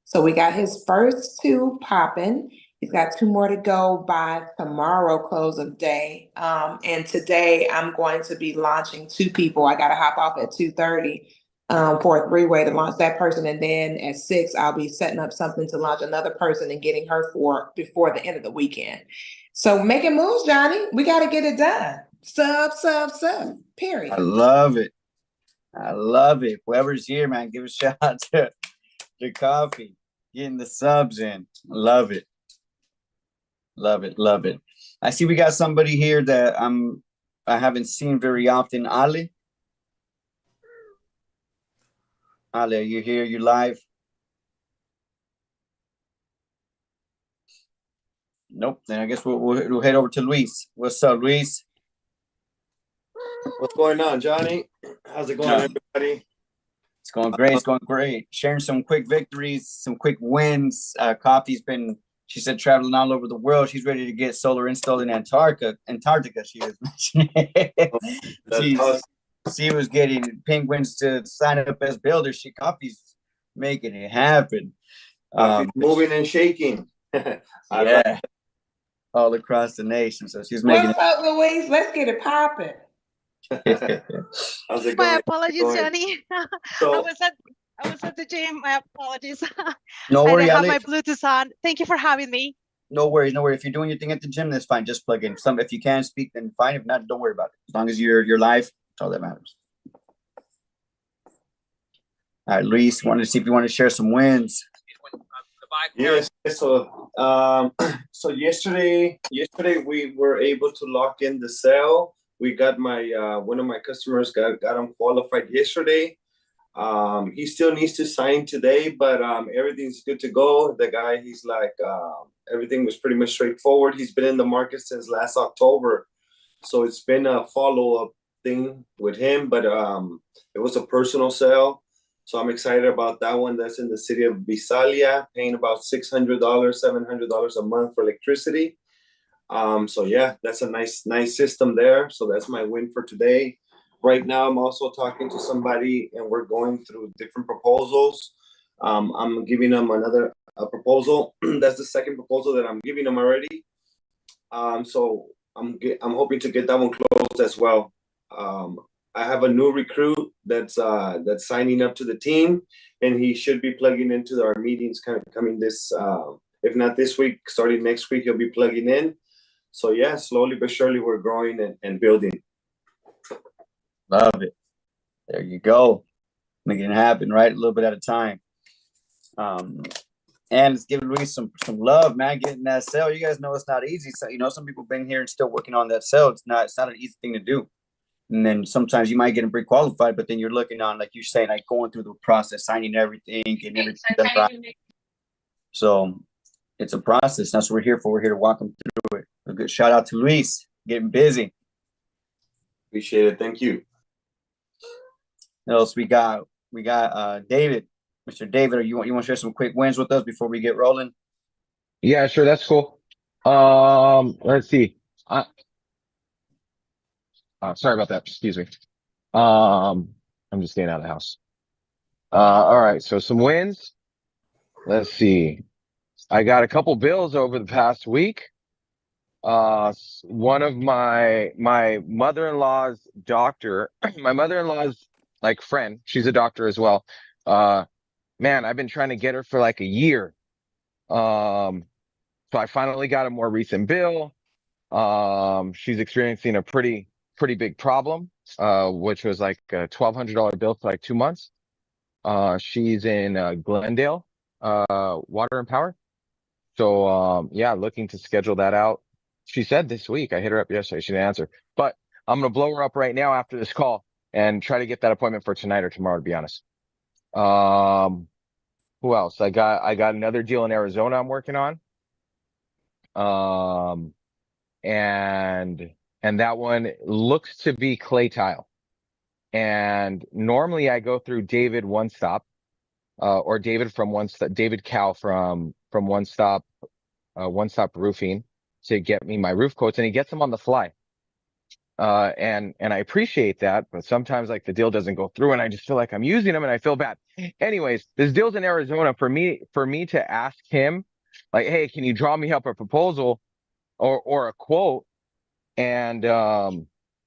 So we got his first two popping. He's got two more to go by tomorrow, close of day. And today I'm going to be launching two people. I got to hop off at 2:30 for a three-way to launch that person. And then at 6, I'll be setting up something to launch another person and getting her for before the end of the weekend. So making moves, Johnny. We got to get it done. Sub, period. I love it. I love it. Whoever's here, man, give a shout out to coffee, getting the subs in. Love it. Love it. Love it. I see we got somebody here that I haven't seen very often. Ali. Ali, are you here? You live? Nope. Then I guess we'll head over to Luis. What's up, Luis? What's going on, Johnny? How's it going, everybody? It's going great. It's going great. Sharing some quick victories, some quick wins. Coffee's been, she said, traveling all over the world. She's ready to get solar installed in Antarctica. She was mentioning. She was getting penguins to sign up as builders. Coffee's making it happen. Moving and shaking. Yeah. All across the nation. So she's making What's up, Louise? Let's get it popping. How's it going? My apologies, Johnny. I was at the gym. My apologies. No worries. I didn't have my Bluetooth on. Thank you for having me. No worries, no worries. If you're doing your thing at the gym, that's fine. Just plug in. If you can speak, then fine. If not, don't worry about it. As long as you're live, that's all that matters. All right, Luis, wanted to see if you want to share some wins. Yes. So yesterday we were able to lock in the sale. We got my one of my customers got him qualified yesterday. He still needs to sign today, but everything's good to go. The guy, he's like, everything was pretty much straightforward. He's been in the market since last October, so it's been a follow-up thing with him, but it was a personal sale. So I'm excited about that one. That's in the city of Visalia, paying about $600, $700 a month for electricity. So yeah, that's a nice system there. So that's my win for today. Right now, I'm also talking to somebody, and we're going through different proposals. I'm giving them another proposal. That's the second proposal that I'm giving them already. So I'm hoping to get that one closed as well. I have a new recruit that's signing up to the team, and he should be plugging into our meetings kind of coming this, if not this week, starting next week, he'll be plugging in. So yeah, slowly but surely we're growing and building. Love it. There you go. Making it happen, right? A little bit at a time. And it's giving Luis some love, man, getting that sale. You guys know it's not easy. So, some people been here and still working on that sale. It's not an easy thing to do. And then sometimes you might get them pre-qualified, but then you're looking on, like you're saying, like going through the process, signing everything, and everything done right. So it's a process. That's what we're here for. We're here to walk them through it. A good shout out to Luis, getting busy. Appreciate it. Thank you. What else we got? We got David. Mr. David, you want to share some quick wins with us before we get rolling? Yeah, sure. That's cool. Let's see. Sorry about that. Excuse me. I'm just staying out of the house. All right. So some wins. Let's see. I got a couple bills over the past week. One of my mother-in-law's doctor, my mother-in-law's like friend, she's a doctor as well. Man, I've been trying to get her for like a year. So I finally got a more recent bill. She's experiencing a pretty big problem, which was like a $1,200 bill for like 2 months. She's in Glendale, Water and Power. So yeah, looking to schedule that out. She said this week. I hit her up yesterday. She didn't answer, but I'm gonna blow her up right now after this call and try to get that appointment for tonight or tomorrow, to be honest. Who else? I got another deal in Arizona I'm working on. And that one looks to be clay tile. And normally I go through David One Stop, or David from One Stop, David Cow from One Stop Roofing to get me my roof quotes, and he gets them on the fly. And I appreciate that, but sometimes like the deal doesn't go through and I just feel like I'm using them and I feel bad. Anyways, this deal's in Arizona for me to ask him like, hey, can you draw me up a proposal or a quote and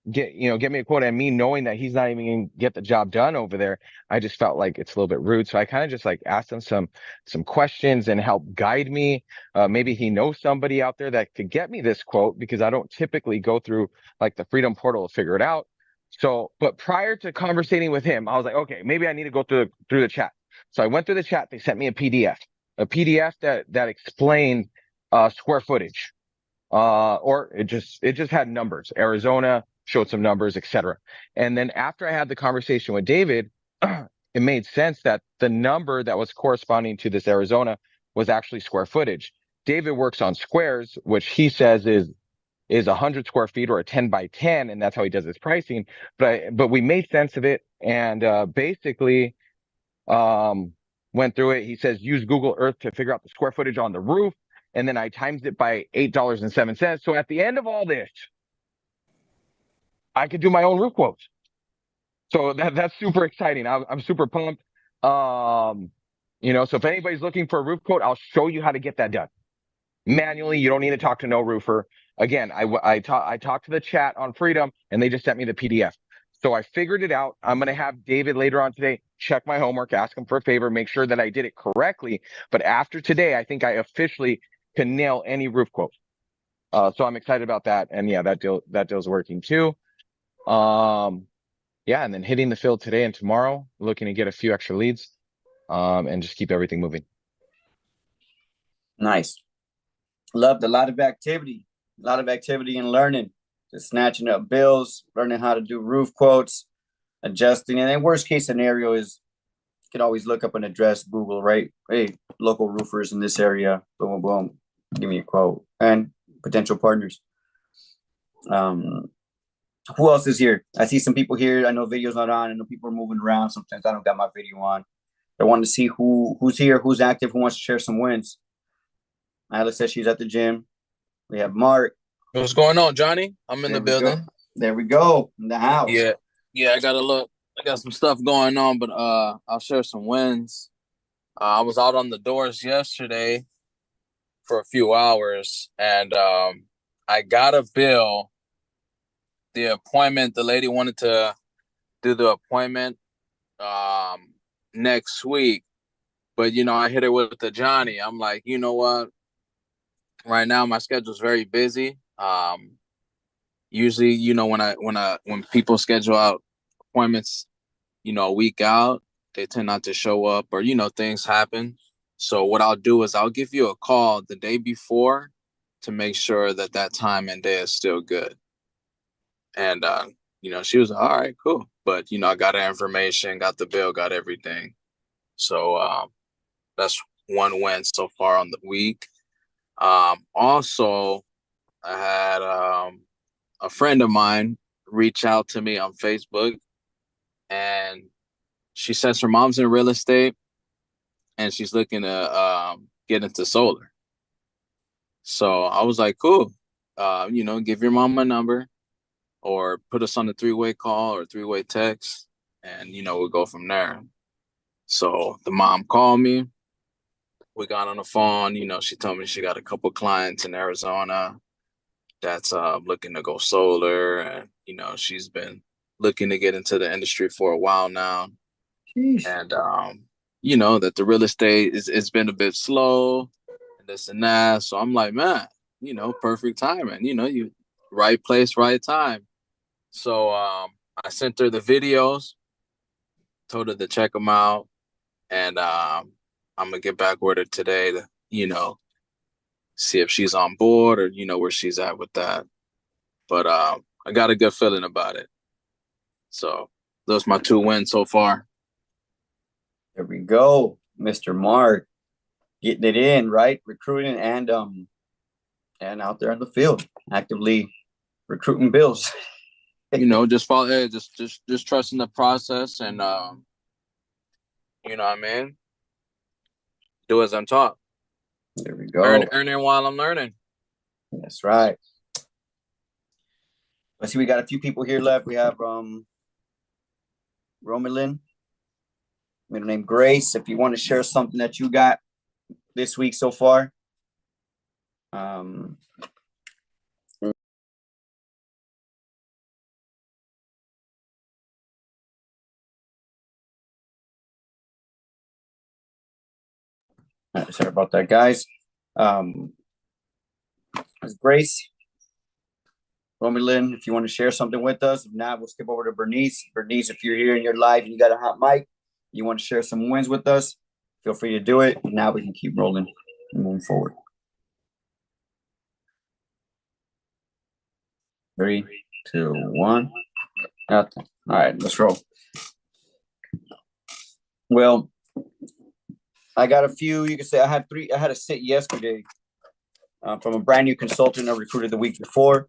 get me a quote, and me knowing that he's not even gonna get the job done over there, I just felt like it's a little bit rude. So I kind of just like asked him some questions and help guide me. Maybe he knows somebody out there that could get me this quote because I don't typically go through like the Freedom Portal to figure it out. So, but prior to conversating with him, I was like, okay, maybe I need to go through the chat. So I went through the chat. They sent me a PDF that explained square footage, or it just had numbers. Arizona showed some numbers, etc. And then after I had the conversation with David, it made sense that the number that was corresponding to this Arizona was actually square footage. David works on squares, which he says is 100 square feet or a 10 by 10, and that's how he does his pricing. But we made sense of it, and basically went through it. He says use Google Earth to figure out the square footage on the roof, and then I times it by $8.07. So at the end of all this, I could do my own roof quotes. So that's super exciting. I'm super pumped. Um, so if anybody's looking for a roof quote, I'll show you how to get that done manually. You don't need to talk to no roofer. Again, I talked to the chat on Freedom, and they just sent me the PDF. So I figured it out. I'm going to have David later on today check my homework, ask him for a favor, make sure that I did it correctly. But after today, I think I officially can nail any roof quote. So I'm excited about that. And yeah, that deal's working too. Yeah, and then hitting the field today and tomorrow, looking to get a few extra leads, and just keep everything moving. Nice. Loved a lot of activity and learning, just snatching up bills, learning how to do roof quotes, adjusting. And then worst case scenario is you can always look up an address, Google, right? Hey, local roofers in this area, boom, boom, boom, give me a quote, and potential partners. Who else is here? I see some people here. I know video's not on. I know people are moving around. Sometimes I don't got my video on. I want to see who's here, who's active, who wants to share some wins. Isla says she's at the gym. We have Mark. What's going on, Johnny? I'm in the building. There we go. In the house. Yeah, I got some stuff going on, but I'll share some wins. I was out on the doors yesterday for a few hours, and I got a bill. The appointment, the lady wanted to do the appointment next week, but I hit it with the Johnny. I'm like, you know what? Right now my schedule's very busy. Usually, when people schedule out appointments, a week out, they tend not to show up, or things happen. So what I'll do is I'll give you a call the day before to make sure that time and day is still good. And she was like, all right, cool. But I got her information, got the bill, got everything. So that's one win so far on the week. Also, I had a friend of mine reach out to me on Facebook, and she says her mom's in real estate and she's looking to get into solar. So I was like, cool. Give your mom my number or put us on the 3-way call or 3-way text, and we'll go from there. So the mom called me. We got on the phone. She told me she got a couple clients in Arizona that's looking to go solar, and she's been looking to get into the industry for a while now. Jeez. And that the real estate it's been a bit slow and this and that. So I'm like, man, perfect timing. You right place, right time. So I sent her the videos, told her to check them out, and I'm gonna get back with her today to see if she's on board or where she's at with that. But I got a good feeling about it. So those are my 2 wins so far. There we go, Mr. Mark, getting it in, right? Recruiting and out there in the field, actively recruiting bills. Just follow, just trusting the process, and what I mean, do as I'm taught. There we go. Earning while I'm learning. That's right. Let's see, we got a few people here left. We have Romelin, middle name Grace. If you want to share something that you got this week so far. Sorry about that, guys. Grace, Romelin, if you want to share something with us. If not, we'll skip over to Bernice. Bernice, if you're here in your live and you got a hot mic, you want to share some wins with us, feel free to do it. Now we can keep rolling and moving forward. 3, 2, 1. Nothing. All right, let's roll. Well, I got a few. You can say I had a sit yesterday from a brand new consultant I recruited the week before.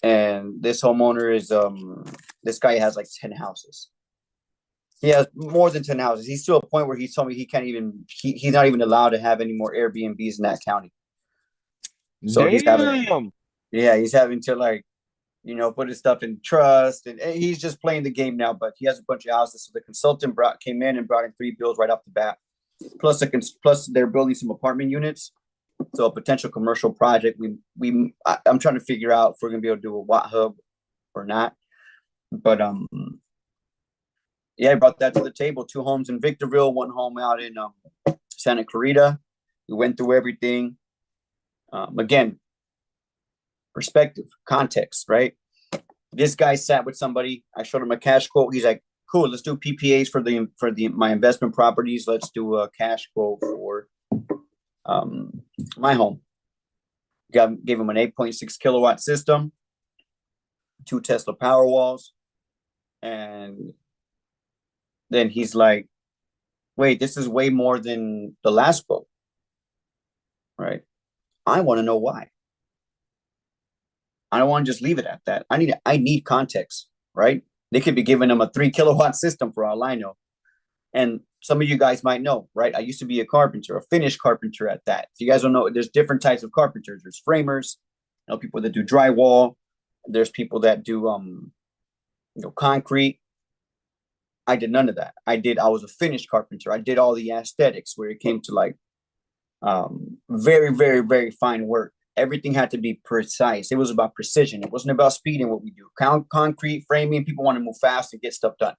And this homeowner is this guy has like 10 houses. He has more than 10 houses. He's to a point where he's told me he can't even he's not even allowed to have any more Airbnbs in that county. So he's having to like, put his stuff in trust, and he's just playing the game now. But he has a bunch of houses. So the consultant came in and brought in 3 bills right off the bat. Plus they're building some apartment units. So a potential commercial project. I'm trying to figure out if we're gonna be able to do a Watt Hub or not. But I brought that to the table. 2 homes in Victorville, 1 home out in Santa Clarita. We went through everything. Again, perspective, context, right? This guy sat with somebody. I showed him a cash quote. He's like, "Cool, let's do PPAs for my investment properties. Let's do a cash quote for my home." Gave him an 8.6 kilowatt system, 2 Tesla power walls, and then he's like, "Wait, this is way more than the last quote, right? I want to know why. I don't want to just leave it at that. I need context, right? They could be giving them a 3 kilowatt system for all I know. And some of you guys might know, right? I used to be a carpenter, a finished carpenter at that. If you guys don't know, there's different types of carpenters. There's framers, people that do drywall. There's people that do concrete. I did none of that. I was a finished carpenter. I did all the aesthetics where it came to like very, very, very fine work. Everything had to be precise. It was about precision. It wasn't about speed in what we do. Concrete framing, people want to move fast and get stuff done.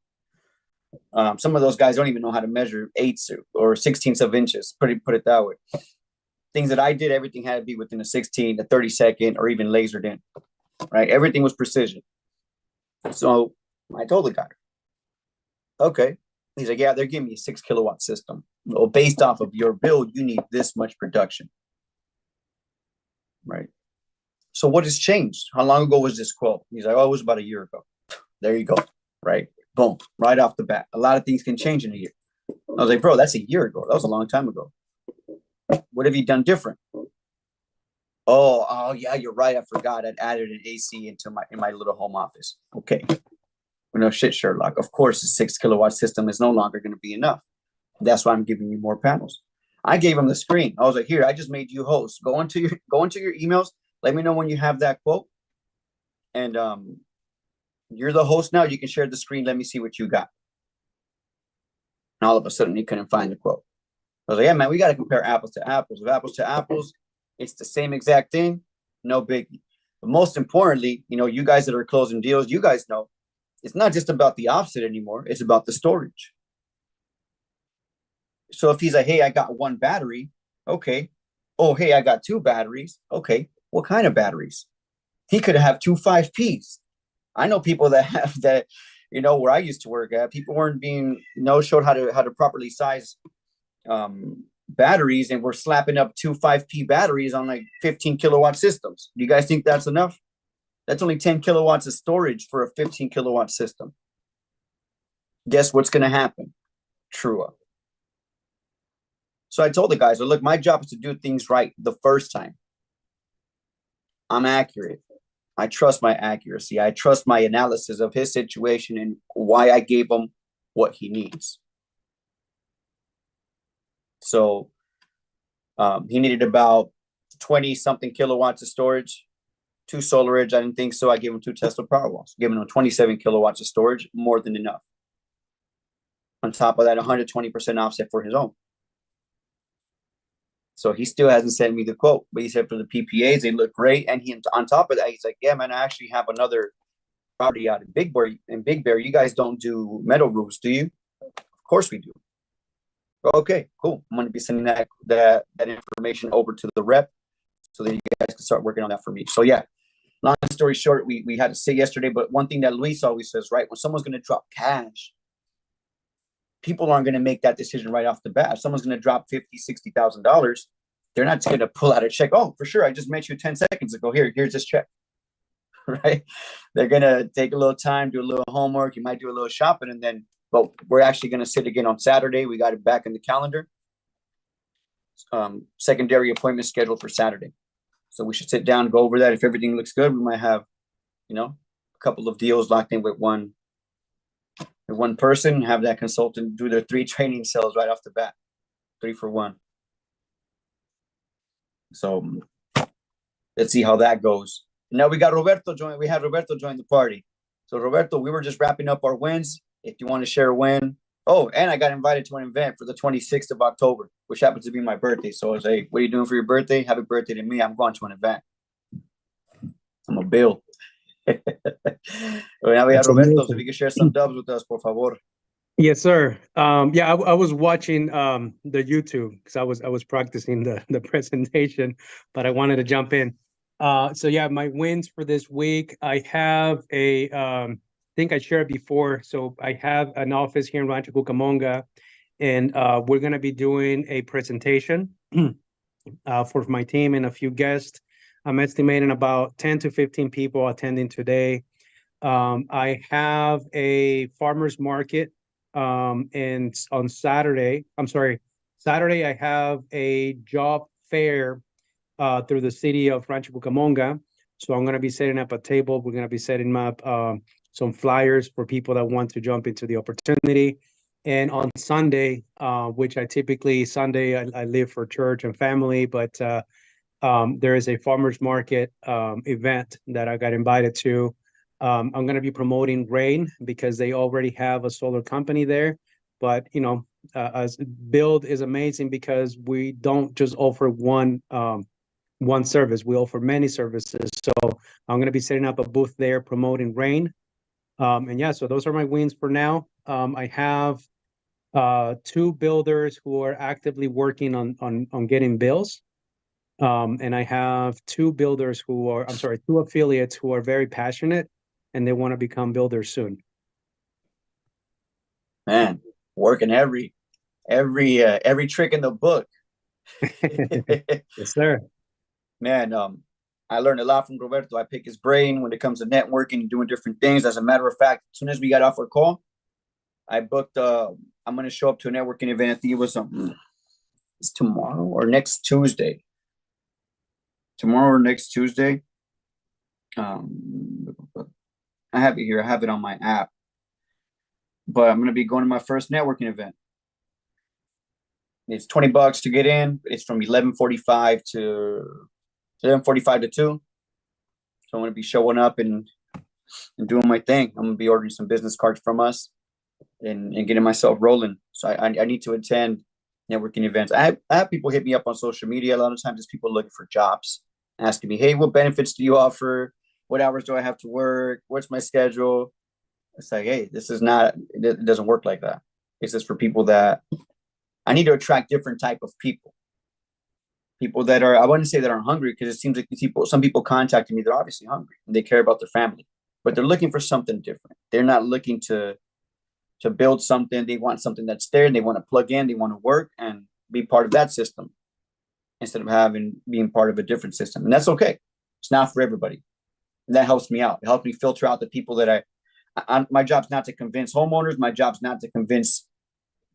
Some of those guys don't even know how to measure 8ths or 16ths of inches. Put it that way. Things that I did, everything had to be within a 16, a 30-second, or even lasered in. Right? Everything was precision. So I told the guy, okay. He's like, yeah, they're giving me a 6 kilowatt system. Well, based off of your build, you need this much production. Right. So what has changed? How long ago was this quote? He's like, oh, it was about a year ago. There you go. Right. Boom. Right off the bat. A lot of things can change in a year. I was like, bro, that's a year ago. That was a long time ago. What have you done different? Oh yeah, you're right. I forgot. I'd added an AC in my little home office. Okay. No shit, Sherlock. Of course, a 6 kilowatt system is no longer going to be enough. That's why I'm giving you more panels. I gave him the screen. I was like, here, I just made you host. Go into your emails. Let me know when you have that quote. And you're the host now. You can share the screen. Let me see what you got. And all of a sudden, he couldn't find the quote. I was like, yeah, man, we got to compare apples to apples. If apples to apples, it's the same exact thing. No biggie. But most importantly, you guys that are closing deals, you guys know it's not just about the offset anymore. It's about the storage. So if he's like, hey, I got 1 battery. Okay. Oh, hey, I got 2 batteries. Okay. What kind of batteries? He could have 2 5Ps. I know people that have that, where I used to work at, people weren't being, showed how to properly size batteries, and we're slapping up 2 5P batteries on like 15 kilowatt systems. Do you guys think that's enough? That's only 10 kilowatts of storage for a 15 kilowatt system. Guess what's going to happen? True up. So I told the guys, look, my job is to do things right the first time. I'm accurate. I trust my accuracy. I trust my analysis of his situation and why I gave him what he needs. So he needed about 20 something kilowatts of storage. 2 SolarEdge. I didn't think so. I gave him 2 Tesla Powerwalls, giving him 27 kilowatts of storage, more than enough. On top of that, 120% offset for his own. So he still hasn't sent me the quote, but he said for the PPAs, they look great. And he, on top of that, he's like, yeah, man, I actually have another property out in Big Bear. You guys don't do metal roofs, do you? Of course we do. Okay, cool. I'm going to be sending that information over to the rep so that you guys can start working on that for me. So yeah, long story short, we had to say yesterday, but one thing that Luis always says, right, when someone's going to drop cash, people aren't going to make that decision right off the bat. If someone's going to drop $50,000, $60,000, they're not going to pull out a check. Oh, for sure, I just met you 10 seconds ago. Here's this check. Right? They're going to take a little time, do a little homework. You might do a little shopping, and then, but we're actually going to sit again on Saturday. We got it back in the calendar. Secondary appointment scheduled for Saturday. So we should sit down and go over that. If everything looks good, we might have, a couple of deals locked in with one person, have that consultant do their 3 training sales right off the bat, 3 for 1. So let's see how that goes. Now we got Roberto join. We had Roberto join the party. So Roberto, we were just wrapping up our wins. If you want to share a win. Oh, and I got invited to an event for the 26th of October, which happens to be my birthday. So I was like, what are you doing for your birthday? Happy birthday to me. I'm going to an event. I'm a bill. Now we have Roberto, so if you can share some dubs with us, por favor. Yes, sir. Yeah, I was watching the YouTube because I was practicing the presentation, but I wanted to jump in. So yeah, my wins for this week. I have I think I shared before. So I have an office here in Rancho Cucamonga, and we're gonna be doing a presentation for my team and a few guests. I'm estimating about 10 to 15 people attending today. I have a farmer's market, and on Saturday I have a job fair through the city of Rancho Cucamonga. So I'm going to be setting up a table. We're going to be setting up some flyers for people that want to jump into the opportunity. And on Sunday, which I typically, I live for church and family, but there is a farmer's market event that I got invited to. I'm going to be promoting Rain because they already have a solar company there. But, as BYLD is amazing because we don't just offer one service. We offer many services. So I'm going to be setting up a booth there promoting Rain. And yeah, so those are my wins for now. I have 2 builders who are actively working on getting bills. And I have 2 affiliates who are very passionate and they want to become builders soon. Man, working every trick in the book. Yes, sir. Man, I learned a lot from Roberto. I pick his brain when it comes to networking and doing different things. As a matter of fact, as soon as we got off our call, I booked. I'm going to show up to a networking event. I think it was it's tomorrow or next Tuesday. Tomorrow or next Tuesday. I have it here. I have it on my app. But I'm going to be going to my first networking event. It's $20 to get in. It's from 11:45 to 2. So I'm going to be showing up and doing my thing. I'm going to be ordering some business cards from us and getting myself rolling. So I need to attend networking events. I have people hit me up on social media. A lot of times it's people looking for jobs, asking me, hey, what benefits do you offer? What hours do I have to work? What's my schedule? It's like, hey, it doesn't work like that. It's just for people that I need to attract different type of people. People that are, I wouldn't say that are hungry, because it seems like some people contacting me, they're obviously hungry and they care about their family, but they're looking for something different. They're not looking to build something. They want something that's there and they want to plug in, they want to work and be part of that system instead of being part of a different system. And that's okay. It's not for everybody. And that helps me out. It helps me filter out the people that my job's not to convince homeowners. My job's not to convince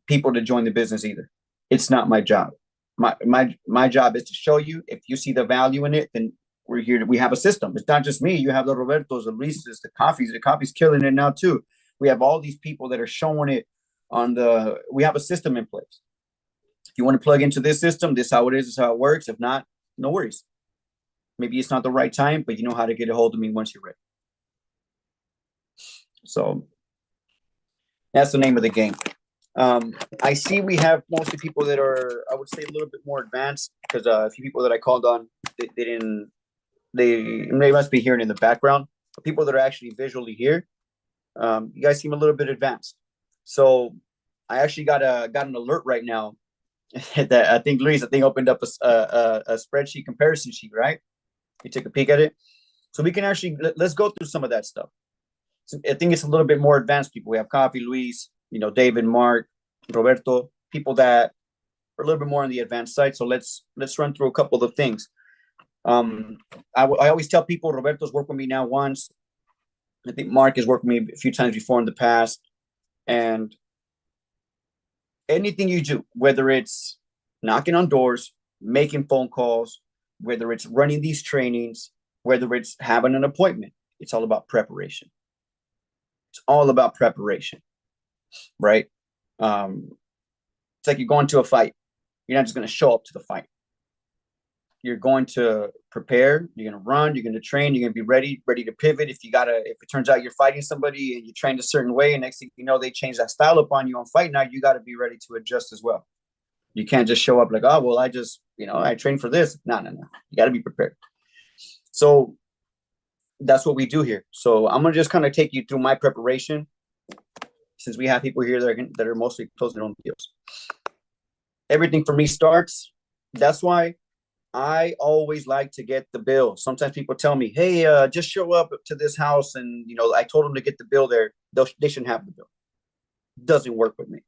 people to join the business either. It's not my job. My job is to show you, if you see the value in it, then we're here. We have a system. It's not just me. You have the Robertos, the Luises, the coffee's killing it now too. We have all these people that are showing it we have a system in place. If you want to plug into this system, this is how it is, this is how it works. If not, no worries. Maybe it's not the right time, but you know how to get a hold of me once you're ready. So that's the name of the game. I see we have mostly people that are, I would say, a little bit more advanced, because a few people that I called on, they must be hearing in the background. But people that are actually visually here, you guys seem a little bit advanced. So I actually got an alert right now that I think Luis opened up a spreadsheet comparison sheet, right? You took a peek at it. So we can actually, let's go through some of that stuff. So I think it's a little bit more advanced people. We have Coffee, Luis, David, Mark, Roberto, people that are a little bit more on the advanced side. So let's run through a couple of things. I always tell people, Roberto's worked with me now once. I think Mark has worked with me a few times before in the past. And anything you do, whether it's knocking on doors, making phone calls, whether it's running these trainings, whether it's having an appointment, it's all about preparation. It's all about preparation, right? It's like you're going to a fight. You're not just going to show up to the fight. You're going to prepare. You're going to run. You're going to train. You're going to be ready to pivot. If it turns out you're fighting somebody and you trained a certain way, and next thing you know, they change that style up on you on fight night, you got to be ready to adjust as well. You can't just show up like, oh, well, I just, I trained for this. No. You got to be prepared. So that's what we do here. So I'm going to just kind of take you through my preparation, since we have people here that are mostly closing their own deals. Everything for me starts. That's why I always like to get the bill. Sometimes people tell me, hey, just show up to this house. And, I told them to get the bill there. They shouldn't have the bill. Doesn't work with me.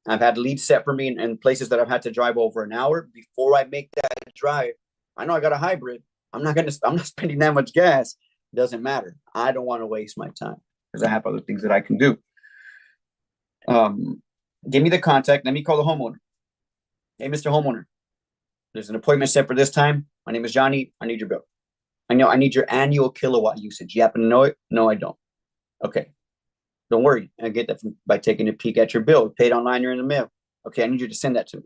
I've had leads set for me in places that I've had to drive over an hour. Before I make that drive, I know I got a hybrid. I'm not spending that much gas. It doesn't matter. I don't want to waste my time because I have other things that I can do. Give me the contact. Let me call the homeowner. Hey, Mr. Homeowner, there's an appointment set for this time. My name is Johnny. I need your bill. I need your annual kilowatt usage. You happen to know it? No, I don't. Okay. Don't worry. I get that by taking a peek at your bill. Paid online or in the mail. Okay, I need you to send that to me.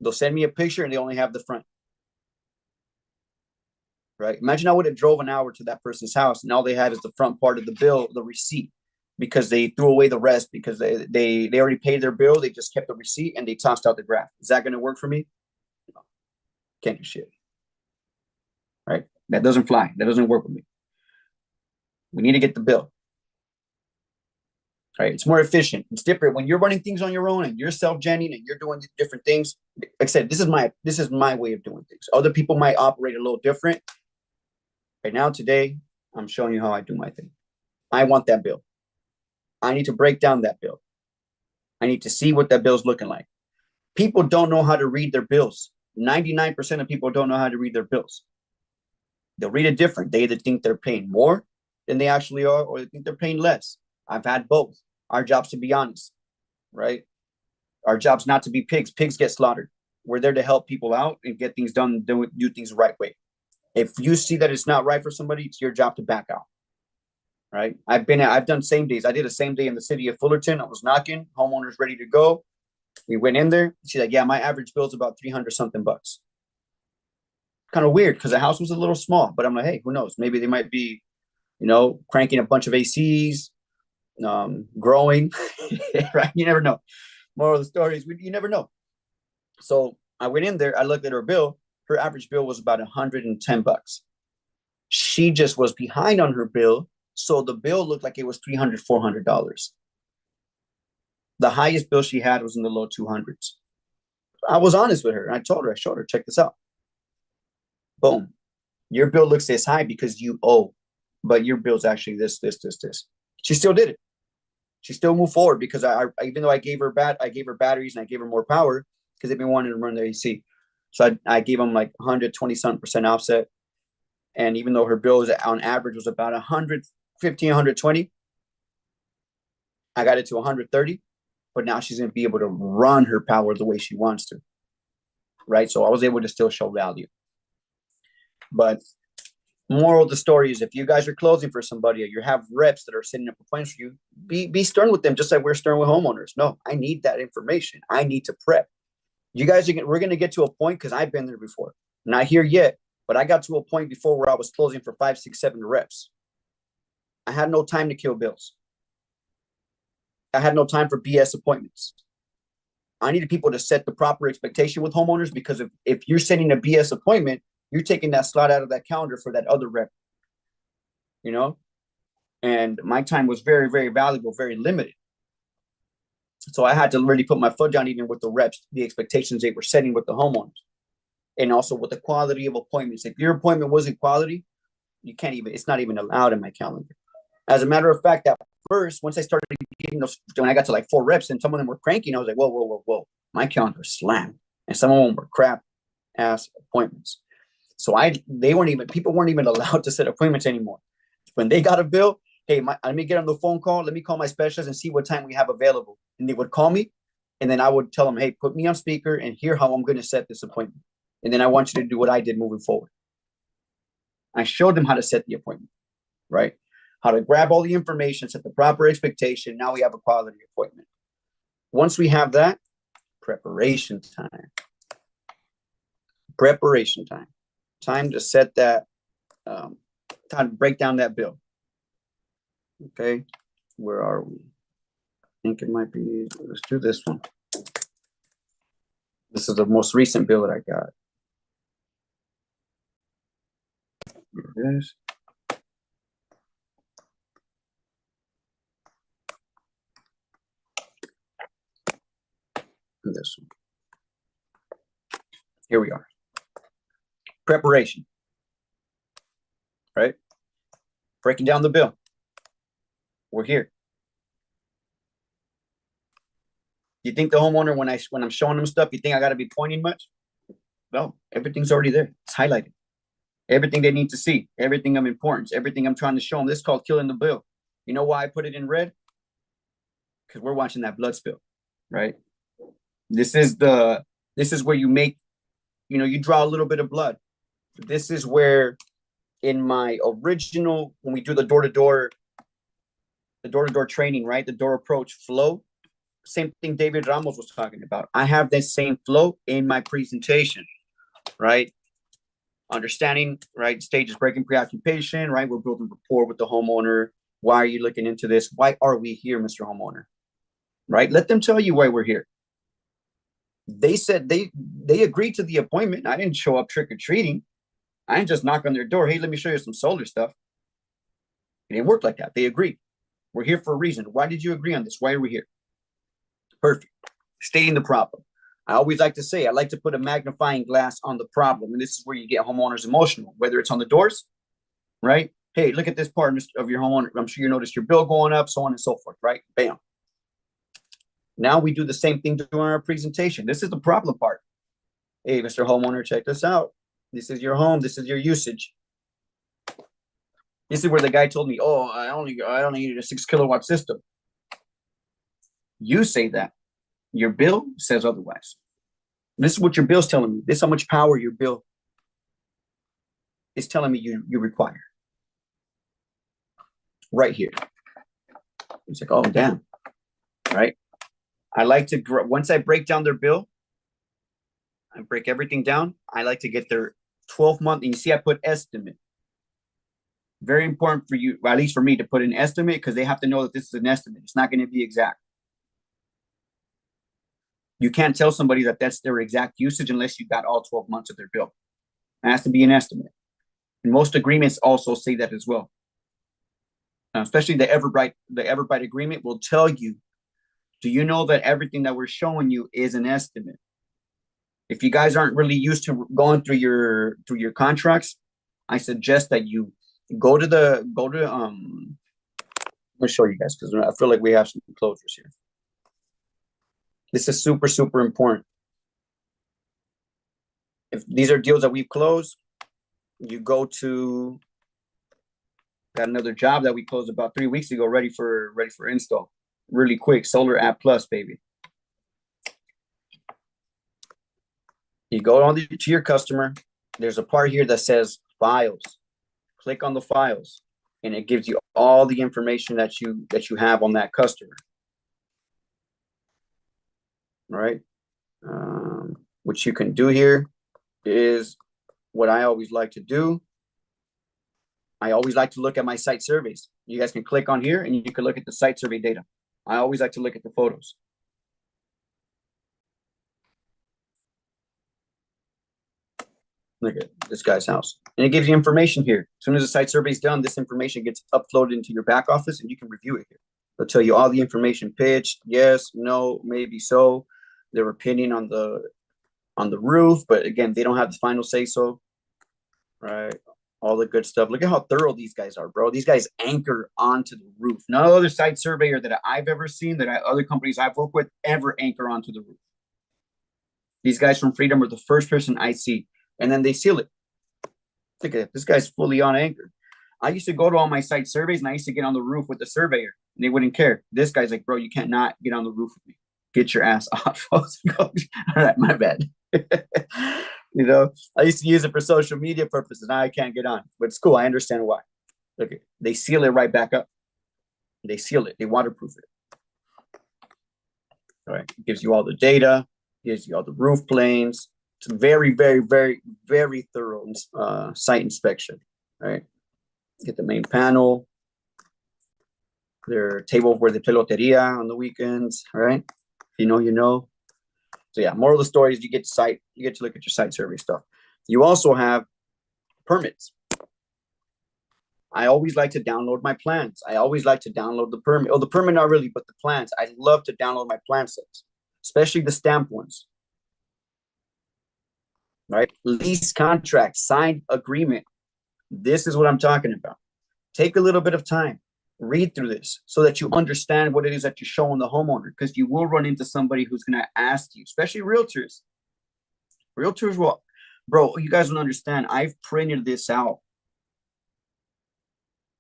They'll send me a picture and they only have the front. Right? Imagine I would have drove an hour to that person's house and all they have is the front part of the bill, the receipt, because they threw away the rest because they already paid their bill. They just kept the receipt and they tossed out the graph. Is that going to work for me? No. Can't do shit. Right? That doesn't fly. That doesn't work with me. We need to get the bill. Right? It's more efficient. It's different when you're running things on your own and you're self-genning and you're doing different things. Like I said, this is my way of doing things. Other people might operate a little different. Right now, today, I'm showing you how I do my thing. I want that bill. I need to break down that bill. I need to see what that bill's looking like. People don't know how to read their bills. 99% of people don't know how to read their bills. They'll read it different. They either think they're paying more than they actually are, or they think they're paying less. I've had both. Our job's to be honest, right? Our job's not to be pigs. Pigs get slaughtered. We're there to help people out and get things done, do things the right way. If you see that it's not right for somebody, it's your job to back out. Right? I've done same days. I did a same day in the city of Fullerton. I was knocking, homeowners ready to go. We went in there. She's like, yeah, my average bill is about 300 something bucks. Kind of weird because the house was a little small, but I'm like, hey, who knows? Maybe they might be, cranking a bunch of ACs, growing, right? You never know. Moral of the story is you never know. So I went in there. I looked at her bill. Her average bill was about 110 bucks. She just was behind on her bill. So the bill looked like it was $300, $400. The highest bill she had was in the low 200s. I was honest with her. I showed her, check this out. Boom. Your bill looks this high because you owe, but your bill's actually this. She still did it. She still moved forward because I even though I gave her batteries and I gave her more power because they've been wanting to run their AC. So I gave them like 120% offset. And even though her bill was on average was about 115, 120, I got it to 130. But now she's going to be able to run her power the way she wants to. Right? So I was able to still show value. But moral of the story is if you guys are closing for somebody or you have reps that are setting up appointments for you, be stern with them just like we're stern with homeowners. No, I need that information. I need to prep. You guys we're going to get to a point because I've been there before. Not here yet. But I got to a point before where I was closing for 5, 6, 7 reps. I had no time to kill bills. I had no time for BS appointments. I needed people to set the proper expectation with homeowners, because if you're setting a BS appointment, you're taking that slot out of that calendar for that other rep, you know? And my time was very, very valuable, very limited. So I had to really put my foot down, even with the reps, the expectations they were setting with the homeowners, and also with the quality of appointments. If your appointment wasn't quality, you can't even, it's not even allowed in my calendar. As a matter of fact, at first, once I started getting those, when I got to like 4 reps and some of them were cranking, I was like, whoa, whoa, whoa, whoa. My calendar slammed. And some of them were crap ass appointments. So people weren't even allowed to set appointments anymore. When they got a bill, hey, let me get on the phone call. Let me call my specialist and see what time we have available. And they would call me, and then I would tell them, hey, put me on speaker and hear how I'm going to set this appointment. And then I want you to do what I did moving forward. I showed them how to set the appointment, right? How to grab all the information, set the proper expectation. Now we have a quality appointment. Once we have that, preparation time. Preparation time. Time to set that, time to break down that bill. Okay, where are we? I think it might be, let's do this one. This is the most recent bill that I got. Here it is. And this one. Here we are. Preparation. Right? Breaking down the bill. We're here. You think the homeowner, when I'm showing them stuff, you think I got to be pointing much? No, everything's already there. It's highlighted. Everything they need to see, everything of importance, everything I'm trying to show them. This is called killing the bill. You know why I put it in red? Because we're watching that blood spill, right? This is where you make, you draw a little bit of blood. This is where, in my original, when we do the door-to-door training, right? The door approach flow, same thing David Ramos was talking about. I have this same flow in my presentation, right? Understanding, right? Stages, breaking preoccupation, right? We're building rapport with the homeowner. Why are you looking into this? Why are we here, Mr. Homeowner? Right? Let them tell you why we're here. They said they agreed to the appointment. I didn't show up trick-or-treating. I didn't just knock on their door. Hey, let me show you some solar stuff. It didn't work like that. They agreed. We're here for a reason. Why did you agree on this? Why are we here? Perfect. Stating the problem. I always like to say, I like to put a magnifying glass on the problem. And this is where you get homeowners emotional, whether it's on the doors, right? Hey, look at this part of your homeowner. I'm sure you noticed your bill going up, so on and so forth, right? Bam. Now we do the same thing during our presentation. This is the problem part. Hey, Mr. Homeowner, check this out. This is your home. This is your usage. This is where the guy told me, oh, I only needed a 6 kilowatt system. You say that. Your bill says otherwise. This is what your bill's telling me. This is how much power your bill is telling me you require. Right here. It's like, oh, damn. Right? I like to, once I break down their bill, I break everything down. I like to get their 12-month, and you see I put estimate. Very important for you, at least for me, to put an estimate, because they have to know that this is an estimate. It's not going to be exact. You can't tell somebody that that's their exact usage unless you got all 12 months of their bill. It has to be an estimate. And most agreements also say that as well. Especially the Everbright agreement will tell you, do you know that everything that we're showing you is an estimate? If you guys aren't really used to going through your contracts, I suggest that you go to let me show you guys, because I feel like we have some closures here. This is super, super important. If these are deals that we've closed, you go to, got another job that we closed about 3 weeks ago, ready for install. Really quick, Solar App Plus, baby. You go on to your customer. There's a part here that says files. Click on the files, and it gives you all the information that you have on that customer. All right. What you can do here is what I always like to do, I always like to look at my site surveys. You guys can click on here and you can look at the site survey data. I always like to look at the photos. Look at this guy's house. And it gives you information here. As soon as the site survey is done, this information gets uploaded into your back office and you can review it here. They'll tell you all the information pitched, yes, no, maybe so, their opinion on the roof, but again, they don't have the final say so, right? All the good stuff. Look at how thorough these guys are, bro. These guys anchor onto the roof. No other site surveyor that I've ever seen, other companies I've worked with, ever anchor onto the roof. These guys from Freedom are the first person I see. And then they seal it. Look at it. This guy's fully on anchor. I used to go to all my site surveys and I used to get on the roof with the surveyor. And they wouldn't care. This guy's like, bro, you can't not get on the roof with me. Get your ass off. All right, my bad. You know, I used to use it for social media purposes. Now I can't get on. But it's cool. I understand why. Look, they seal it right back up. They seal it. They waterproof it. All right. It gives you all the data. Gives you all the roof planes. It's very, very, very, very thorough site inspection, right? Get the main panel, their table where they play loteria on the weekends, right? If you know, you know. So yeah, moral of the story is you get to look at your site survey stuff. You also have permits. I always like to download my plans. I always like to download the permit. Oh, the permit not really, but the plans. I love to download my plan sets, especially the stamped ones. Right? Lease contract, signed agreement. This is what I'm talking about. Take a little bit of time, read through this so that you understand what it is that you're showing the homeowner, because you will run into somebody who's going to ask you, especially realtors. Realtors will, bro, you guys don't understand. I've printed this out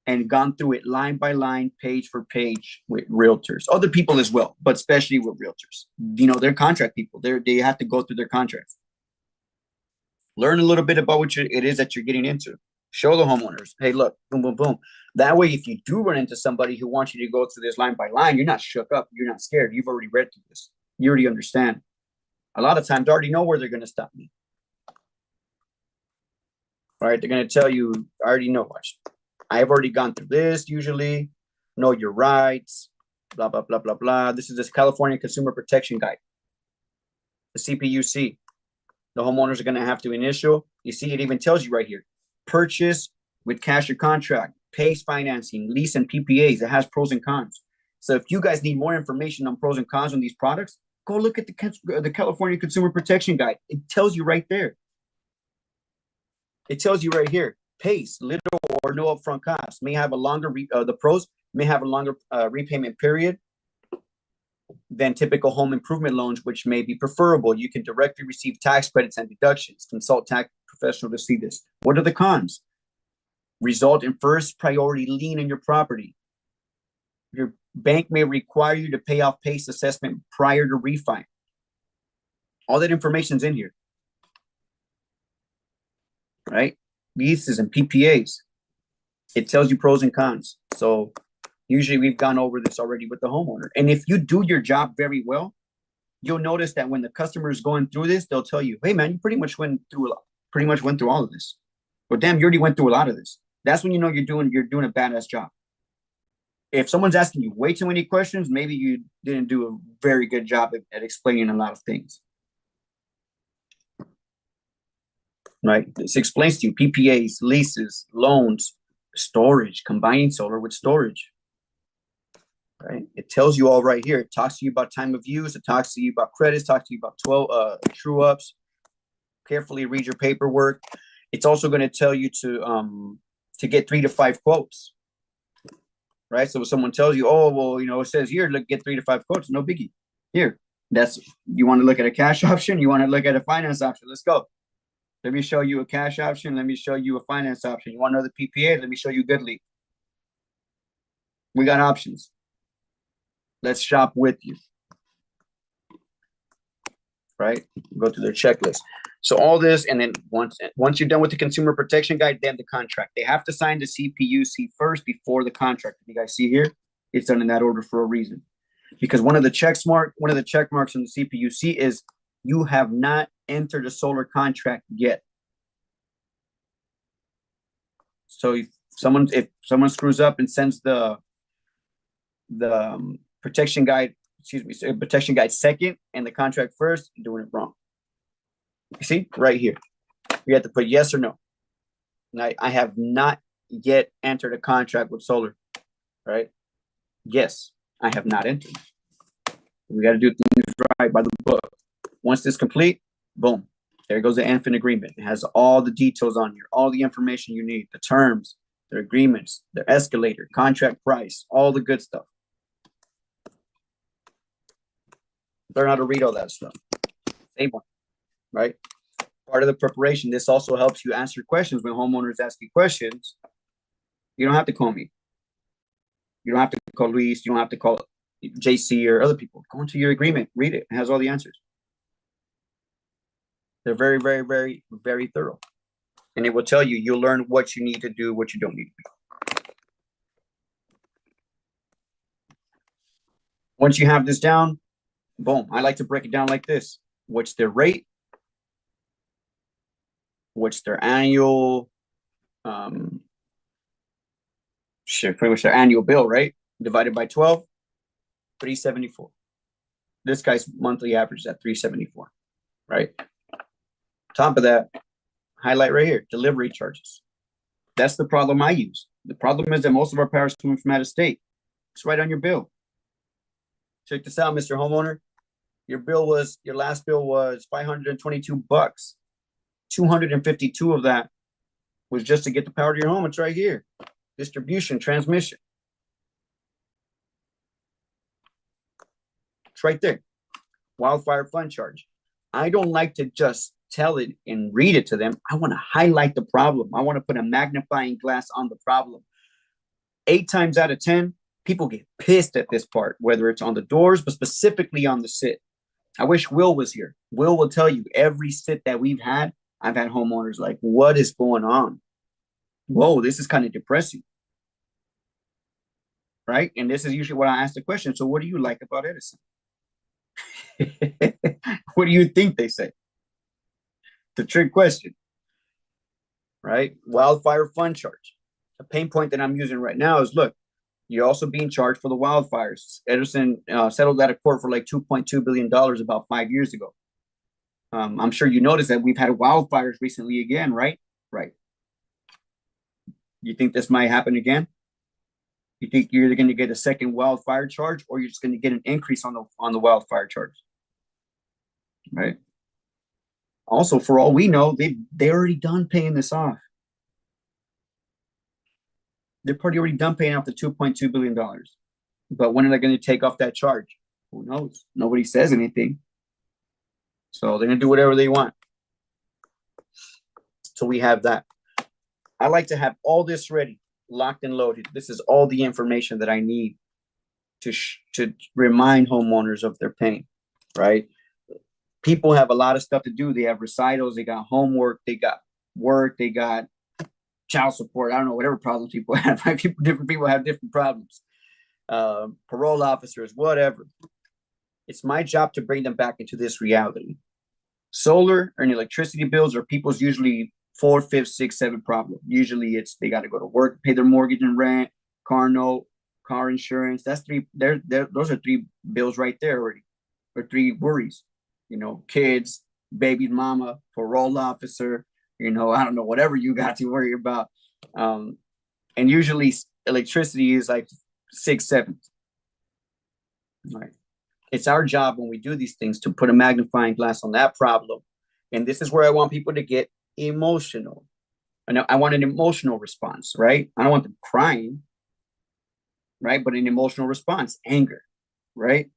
and gone through it line by line, page for page with realtors, other people as well, but especially with realtors. You know, they're contract people. They have to go through their contracts. Learn a little bit about what it is that you're getting into. Show the homeowners, hey, look, boom, boom, boom. That way, if you do run into somebody who wants you to go through this line by line, you're not shook up. You're not scared. You've already read through this. You already understand. A lot of times, I already know where they're going to stop me. All right, they're going to tell you, I already know. I've already gone through this, usually. Know your rights, blah, blah, blah, blah, blah. This is this California Consumer Protection Guide, the CPUC. The homeowners are going to have to initial. You see, it even tells you right here. Purchase with cash or contract, PACE financing, lease and PPAs. It has pros and cons. So if you guys need more information on pros and cons on these products, go look at the California Consumer Protection Guide. It tells you right there. It tells you right here. PACE, little or no upfront costs, may have a longer, the pros may have a longer repayment period than typical home improvement loans, which may be preferable. You can directly receive tax credits and deductions. Consult tax professional to see this. What are the cons? Result in first priority lien on your property. Your bank may require you to pay off PACE assessment prior to refi. All that information's in here, right? Leases and PPAs. It tells you pros and cons. So usually we've gone over this already with the homeowner. And if you do your job very well, you'll notice that when the customer is going through this, they'll tell you, hey man, you pretty much went through all of this. But damn, you already went through a lot of this. That's when you know you're doing a badass job. If someone's asking you way too many questions, maybe you didn't do a very good job at explaining a lot of things. Right? This explains to you PPAs, leases, loans, storage, combining solar with storage. Right? It tells you all right here. It talks to you about time of use. It talks to you about credits. Talks to you about 12 true ups. Carefully read your paperwork. It's also going to tell you to get 3 to 5 quotes. Right? So if someone tells you, oh well, you know, it says here, look, get 3 to 5 quotes. No biggie. Here, you want to look at a cash option. You want to look at a finance option. Let's go. Let me show you a cash option. Let me show you a finance option. You want to know the PPA? Let me show you Goodly. We got options. Let's shop with you. Right? Go through their checklist. So all this, and then once you're done with the consumer protection guide, then the contract. They have to sign the CPUC first before the contract. You guys see here, it's done in that order for a reason. Because one of the check marks on the CPUC is you have not entered a solar contract yet. So if someone screws up and sends the protection guide, protection guide second and the contract first, you're doing it wrong. You see right here, you have to put yes or no. And I have not yet entered a contract with solar, right? Yes, I have not entered. We got to do things right by the book. Once this complete, boom, there goes the infant agreement. It has all the details on here, all the information you need, the terms, their agreements, their escalator, contract price, all the good stuff. Learn how to read all that stuff. Save one, right? Part of the preparation. This also helps you answer questions when homeowners ask you questions. You don't have to call me. You don't have to call Luis. You don't have to call JC or other people. Go into your agreement. Read it. It has all the answers. They're very, very, very, very thorough. And it will tell you, you'll learn what you need to do, what you don't need to do. Once you have this down, boom, I like to break it down like this. What's their rate? What's their annual, pretty much their annual bill, right? Divided by 12, 374. This guy's monthly average is at 374, right? Top of that, highlight right here, delivery charges. That's the problem I use. The problem is that most of our power is coming from out of state. It's right on your bill. Check this out, Mr. Homeowner. Your last bill was $522. 252 of that was just to get the power to your home. It's right here. Distribution, transmission. It's right there. Wildfire fund charge. I don't like to just tell it and read it to them. I want to highlight the problem. I want to put a magnifying glass on the problem. 8 times out of 10, people get pissed at this part, whether it's on the doors, but specifically on the sit. I wish Will was here. Will will tell you every sit that we've had, I've had homeowners like, what is going on? Whoa, this is kind of depressing. Right? And this is usually what I ask the question. So what do you like about Edison? What do you think they say? The trick question. Right? Wildfire fund charge. A pain point that I'm using right now is, look, you're also being charged for the wildfires. Edison settled out of court for like $2.2 billion about 5 years ago. I'm sure you noticed that we've had wildfires recently again, right? Right. You think this might happen again? You think you're either going to get a second wildfire charge or you're just going to get an increase on the wildfire charge? Right. Also, for all we know, they already done paying this off. They're probably already done paying off the $2.2 billion. But when are they going to take off that charge? Who knows? Nobody says anything. So they're going to do whatever they want. So we have that. I like to have all this ready, locked and loaded. This is all the information that I need to remind homeowners of their pain, right? People have a lot of stuff to do. They have recitals, they got homework, they got work, they got child support. I don't know, whatever problems people have. Right? Different people have different problems. Parole officers, whatever. It's my job to bring them back into this reality. Solar and electricity bills are people's usually 4, 5, 6, 7 problem. Usually it's they got to go to work, pay their mortgage and rent, car note, car insurance. That's 3. Those are 3 bills right there already, or 3 worries. You know, kids, baby mama, parole officer. You know, I don't know, whatever you got to worry about. And usually electricity is like 6, 7. All right. It's our job when we do these things to put a magnifying glass on that problem. And this is where I want people to get emotional. I want an emotional response, right? I don't want them crying, right? But an emotional response, anger, right?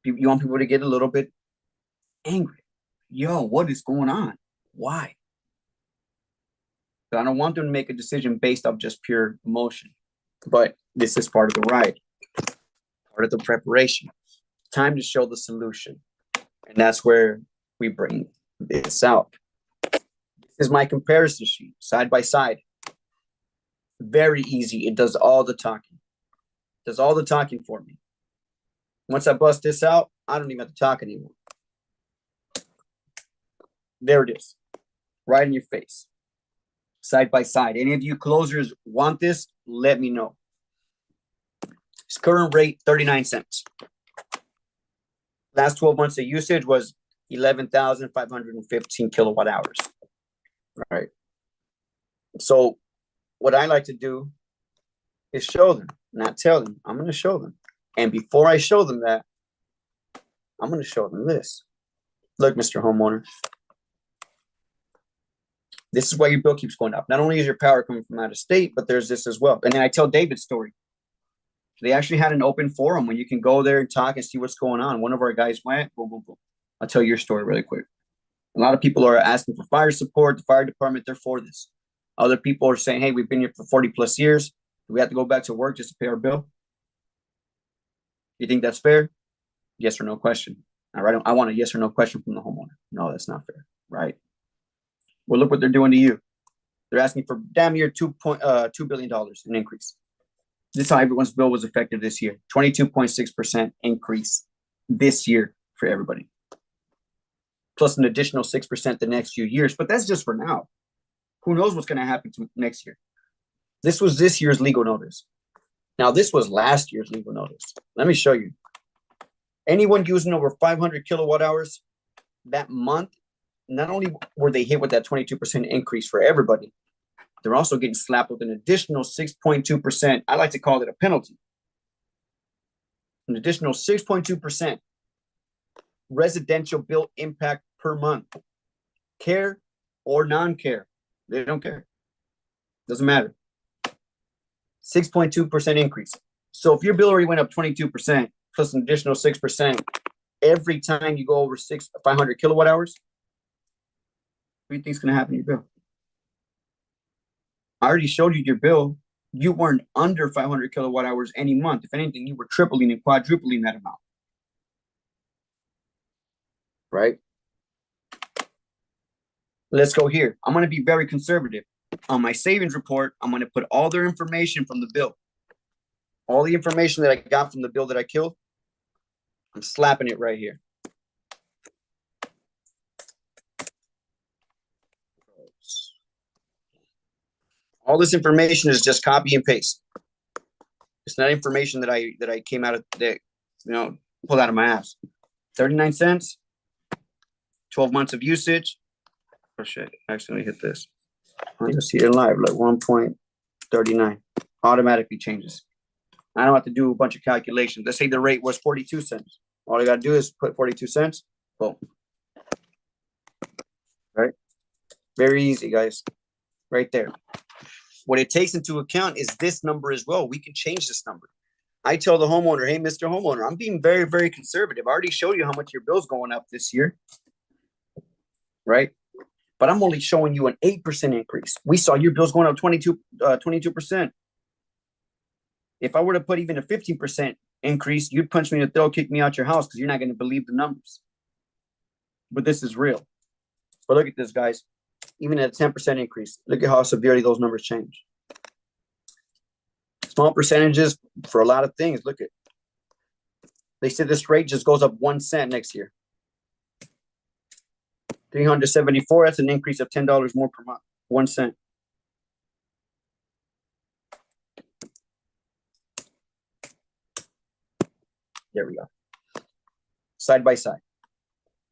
You want people to get a little bit angry. Yo, what is going on? Why? But I don't want them to make a decision based off just pure emotion. But this is part of the ride, part of the preparation. Time to show the solution. And that's where we bring this out. This is my comparison sheet, side by side. Very easy. It does all the talking. It does all the talking for me. Once I bust this out, I don't even have to talk anymore. There it is. Right in your face. side by side. Any of you closers want this, let me know. Its current rate, 39 cents. Last 12 months of usage was 11,515 kilowatt hours. All right. So what I like to do is show them, not tell them. I'm going to show them. And before I show them that, I'm going to show them this. Look, Mr. Homeowner. This is why your bill keeps going up. Not only is your power coming from out of state, but there's this as well. And then I tell David's story. They actually had an open forum where you can go there and talk and see what's going on. One of our guys went, boom, boom, boom. I'll tell your story really quick. A lot of people are asking for fire support. The fire department, they're for this. Other people are saying, hey, we've been here for 40 plus years. Do we have to go back to work just to pay our bill? You think that's fair? Yes or no question. All right. I want a yes or no question from the homeowner. No, that's not fair. Right. Well, look what they're doing to you. They're asking for damn near $2 billion in increase. This is how everyone's bill was affected this year. 22.6% increase this year for everybody. Plus an additional 6% the next few years. But that's just for now. Who knows what's going to happen to next year? This was this year's legal notice. Now, this was last year's legal notice. Let me show you. Anyone using over 500 kilowatt hours that month, not only were they hit with that 22% increase for everybody, they're also getting slapped with an additional 6.2%. I like to call it a penalty. An additional 6.2% residential bill impact per month. Care or non-care. They don't care. Doesn't matter. 6.2% increase. So if your bill already went up 22% plus an additional 6% every time you go over 500 kilowatt hours, what do you think is going to happen to your bill? I already showed you your bill. You weren't under 500 kilowatt hours any month. If anything, you were tripling and quadrupling that amount. Right? Let's go here. I'm going to be very conservative. On my savings report, I'm going to put all their information from the bill. All the information that I got from the bill that I killed, I'm slapping it right here. All this information is just copy and paste. It's not information that I came out of pulled out of my ass. 39 cents, 12 months of usage. Oh shit, I accidentally hit this. You'll see it live, like 1.39. Automatically changes. I don't have to do a bunch of calculations. Let's say the rate was 42 cents. All I got to do is put 42 cents. Boom. Right? Very easy, guys. Right there. What it takes into account is this number as well. We can change this number. I tell the homeowner, hey, Mr. Homeowner, I'm being very, very conservative. I already showed you how much your bill's going up this year. Right? But I'm only showing you an 8% increase. We saw your bill's going up 22%. If I were to put even a 15% increase, you'd punch me in the throat, kick me out your house because you're not going to believe the numbers. But this is real. But look at this, guys. Even at a 10% increase, look at how severely those numbers change. Small percentages for a lot of things. Look at. They said this rate just goes up 1 cent next year. 374, that's an increase of $10 more per month. 1 cent. There we go. Side by side.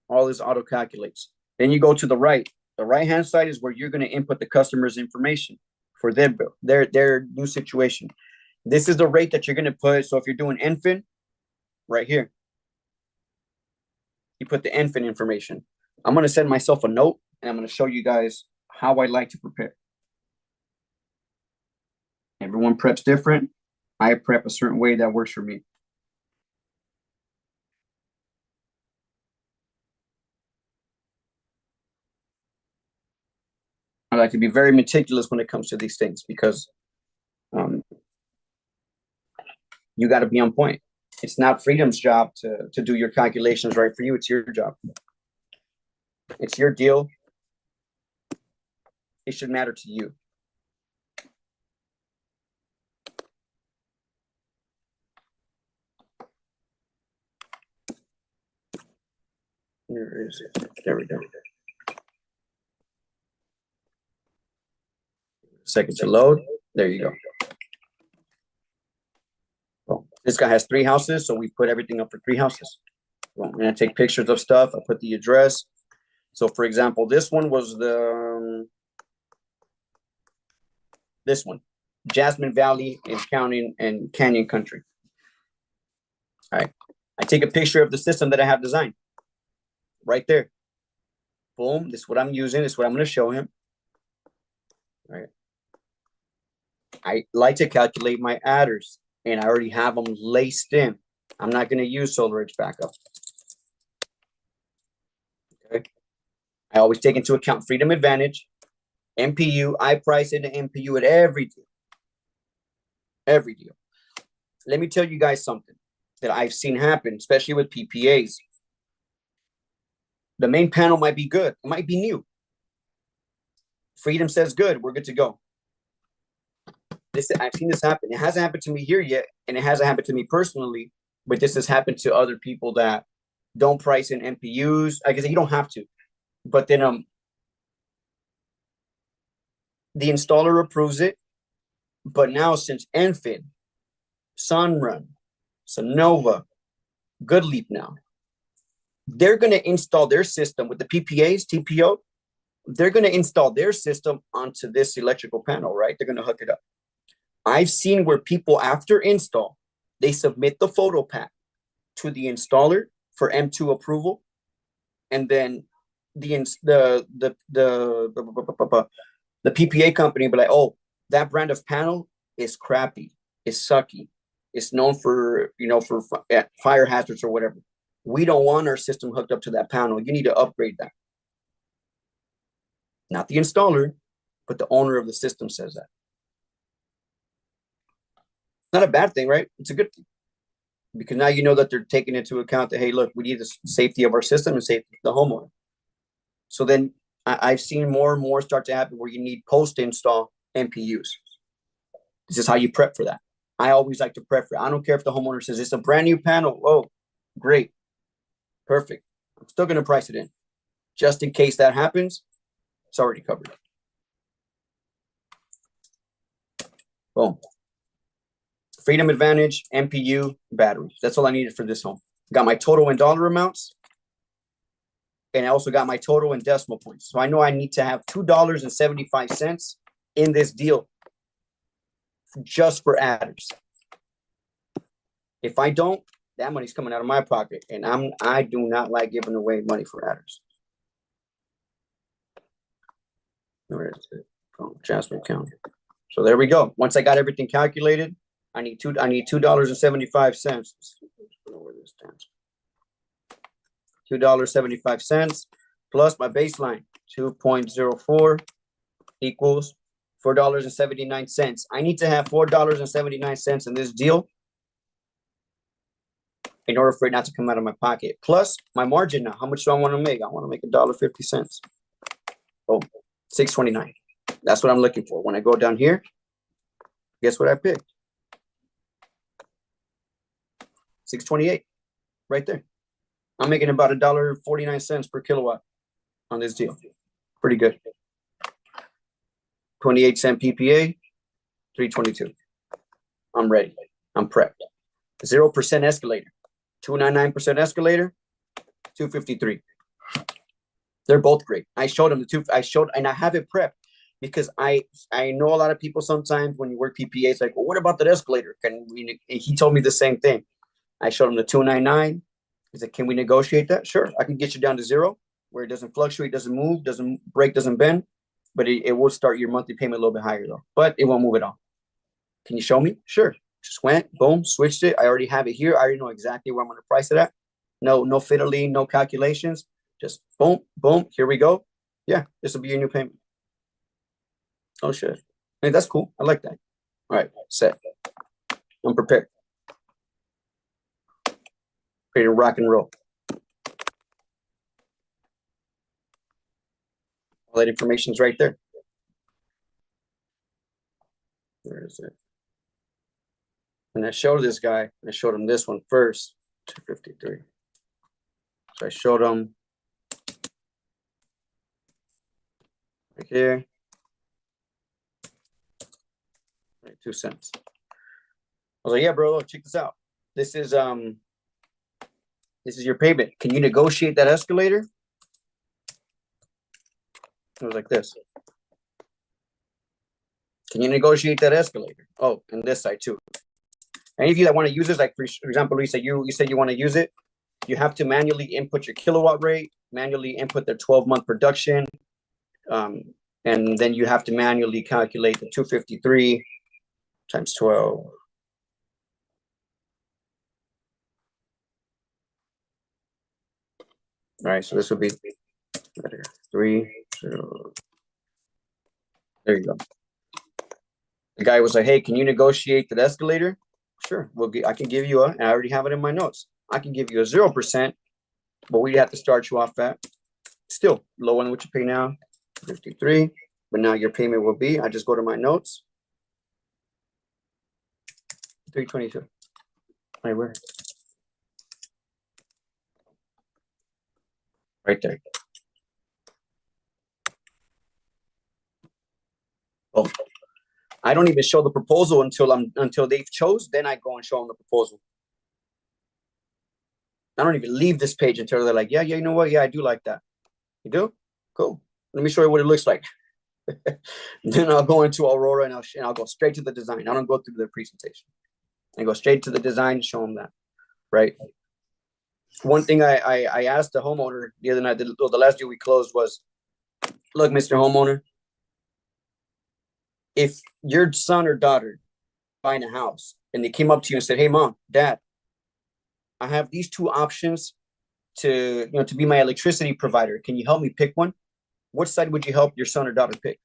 All this auto calculates. Then you go to the right. The right-hand side is where you're going to input the customer's information for their bill, their new situation. This is the rate that you're going to put. So if you're doing infant, right here, you put the infant information. I'm going to send myself a note, and I'm going to show you guys how I like to prepare. Everyone preps different. I prep a certain way that works for me. I like to be very meticulous when it comes to these things because you got to be on point. It's not Freedom's job to do your calculations right for you. It's your job. It's your deal. It should matter to you. Where is it? There we go. second to load. There you go. Well, this guy has 3 houses, so we put everything up for 3 houses. Well, I'm gonna take pictures of stuff. I put the address. So for example, this one was this one, Jasmine Valley in County and Canyon Country. All right. I take a picture of the system that I have designed. Right there. Boom. This is what I'm using. This is what I'm going to show him. All right. I like to calculate my adders, and I already have them laced in. I'm not going to use SolarEdge backup. Okay. I always take into account freedom advantage, MPU. I price in the MPU at every deal. Every deal. Let me tell you guys something that I've seen happen, especially with PPAs. The main panel might be good. It might be new. Freedom says good. We're good to go. I've seen this happen. It hasn't happened to me here yet, and it hasn't happened to me personally, but this has happened to other people that don't price in MPUs. I guess you don't have to. But then the installer approves it. But now since Enfid, Sunrun, Sonova, GoodLeap now, they're going to install their system with the PPAs, TPO. They're going to install their system onto this electrical panel, right? They're going to hook it up. I've seen where people after install, they submit the photo pack to the installer for M2 approval, and then the PPA company will be like, oh, that brand of panel is crappy, is sucky, it's known for for fire hazards or whatever. We don't want our system hooked up to that panel. You need to upgrade that. Not the installer, but the owner of the system says that. Not a bad thing, right? It's a good thing. Because now you know that they're taking into account that, hey, look, we need the safety of our system and safety of the homeowner. So then I've seen more and more start to happen where you need post-install MPUs. This is how you prep for that. I always like to prep for it. I don't care if the homeowner says it's a brand new panel. Oh, great. Perfect. I'm still going to price it in. Just in case that happens, it's already covered. Boom. Freedom advantage, MPU, batteries. That's all I needed for this home. Got my total in dollar amounts. And I also got my total in decimal points. So I know I need to have $2.75 in this deal just for adders. If I don't, that money's coming out of my pocket. And I do not like giving away money for adders. Where is it? Oh, Jasmine County. So there we go. Once I got everything calculated, I need $2.75. $2.75 plus my baseline 2.04 equals $4.79. I need to have $4.79 in this deal in order for it not to come out of my pocket. Plus my margin now. How much do I want to make? I want to make $1.50. Oh, $6.29. That's what I'm looking for. When I go down here, guess what I picked? $6.28 right there. I'm making about $1.49 per kilowatt on this deal. Pretty good. 28-cent PPA, $3.22. I'm ready. I'm prepped. 0% escalator, 2.99% escalator, $2.53. They're both great. I showed them the two. And I have it prepped because I know a lot of people sometimes when you work PPA, it's like, well, what about that escalator? And he told me the same thing. I showed him the 2.99. He said, can we negotiate that? Sure. I can get you down to 0 where it doesn't fluctuate, doesn't move, doesn't break, doesn't bend, but it will start your monthly payment a little bit higher though, but it won't move at all. Can you show me? Sure. Just went, boom, switched it. I already have it here. I already know exactly where I'm going to price it at. No fiddly, no calculations. Just boom, boom. Here we go. Yeah, this will be your new payment. Oh shit. Hey, that's cool. I like that. All right, set. I'm prepared. Ready to rock and roll. All that information's right there. Where is it? And I showed this guy, I showed him this one first, 253. So I showed him right here. 2 cents. I was like, yeah, bro, look, check this out. This is your payment. Can you negotiate that escalator? It was like this. Can you negotiate that escalator? Oh, and this side too. Any of you that want to use this, like for example, Lisa, you said you want to use it. You have to manually input your kilowatt rate, manually input their 12-month production, and then you have to manually calculate the 253 times 12. All right, so this would be 3, 0. There you go. The guy was like, hey, can you negotiate that escalator? Sure, I can give you and I already have it in my notes. I can give you a 0%, but we'd have to start you off at still lower than what you pay now, 53. But now your payment will be, I just go to my notes, 322. Right where? Right there. Oh, I don't even show the proposal until they've chose. Then I go and show them the proposal. I don't even leave this page until they're like, yeah, you know what? Yeah, I do like that. You do? Cool. Let me show you what it looks like. Then I'll go into Aurora and I'll go straight to the design. I don't go through the presentation. I go straight to the design and show them that, right? One thing I asked the homeowner the other night, the last deal we closed was, look, Mr. Homeowner, if your son or daughter buying a house and they came up to you and said, hey, Mom, Dad, I have these 2 options to be my electricity provider. Can you help me pick one? What side would you help your son or daughter pick?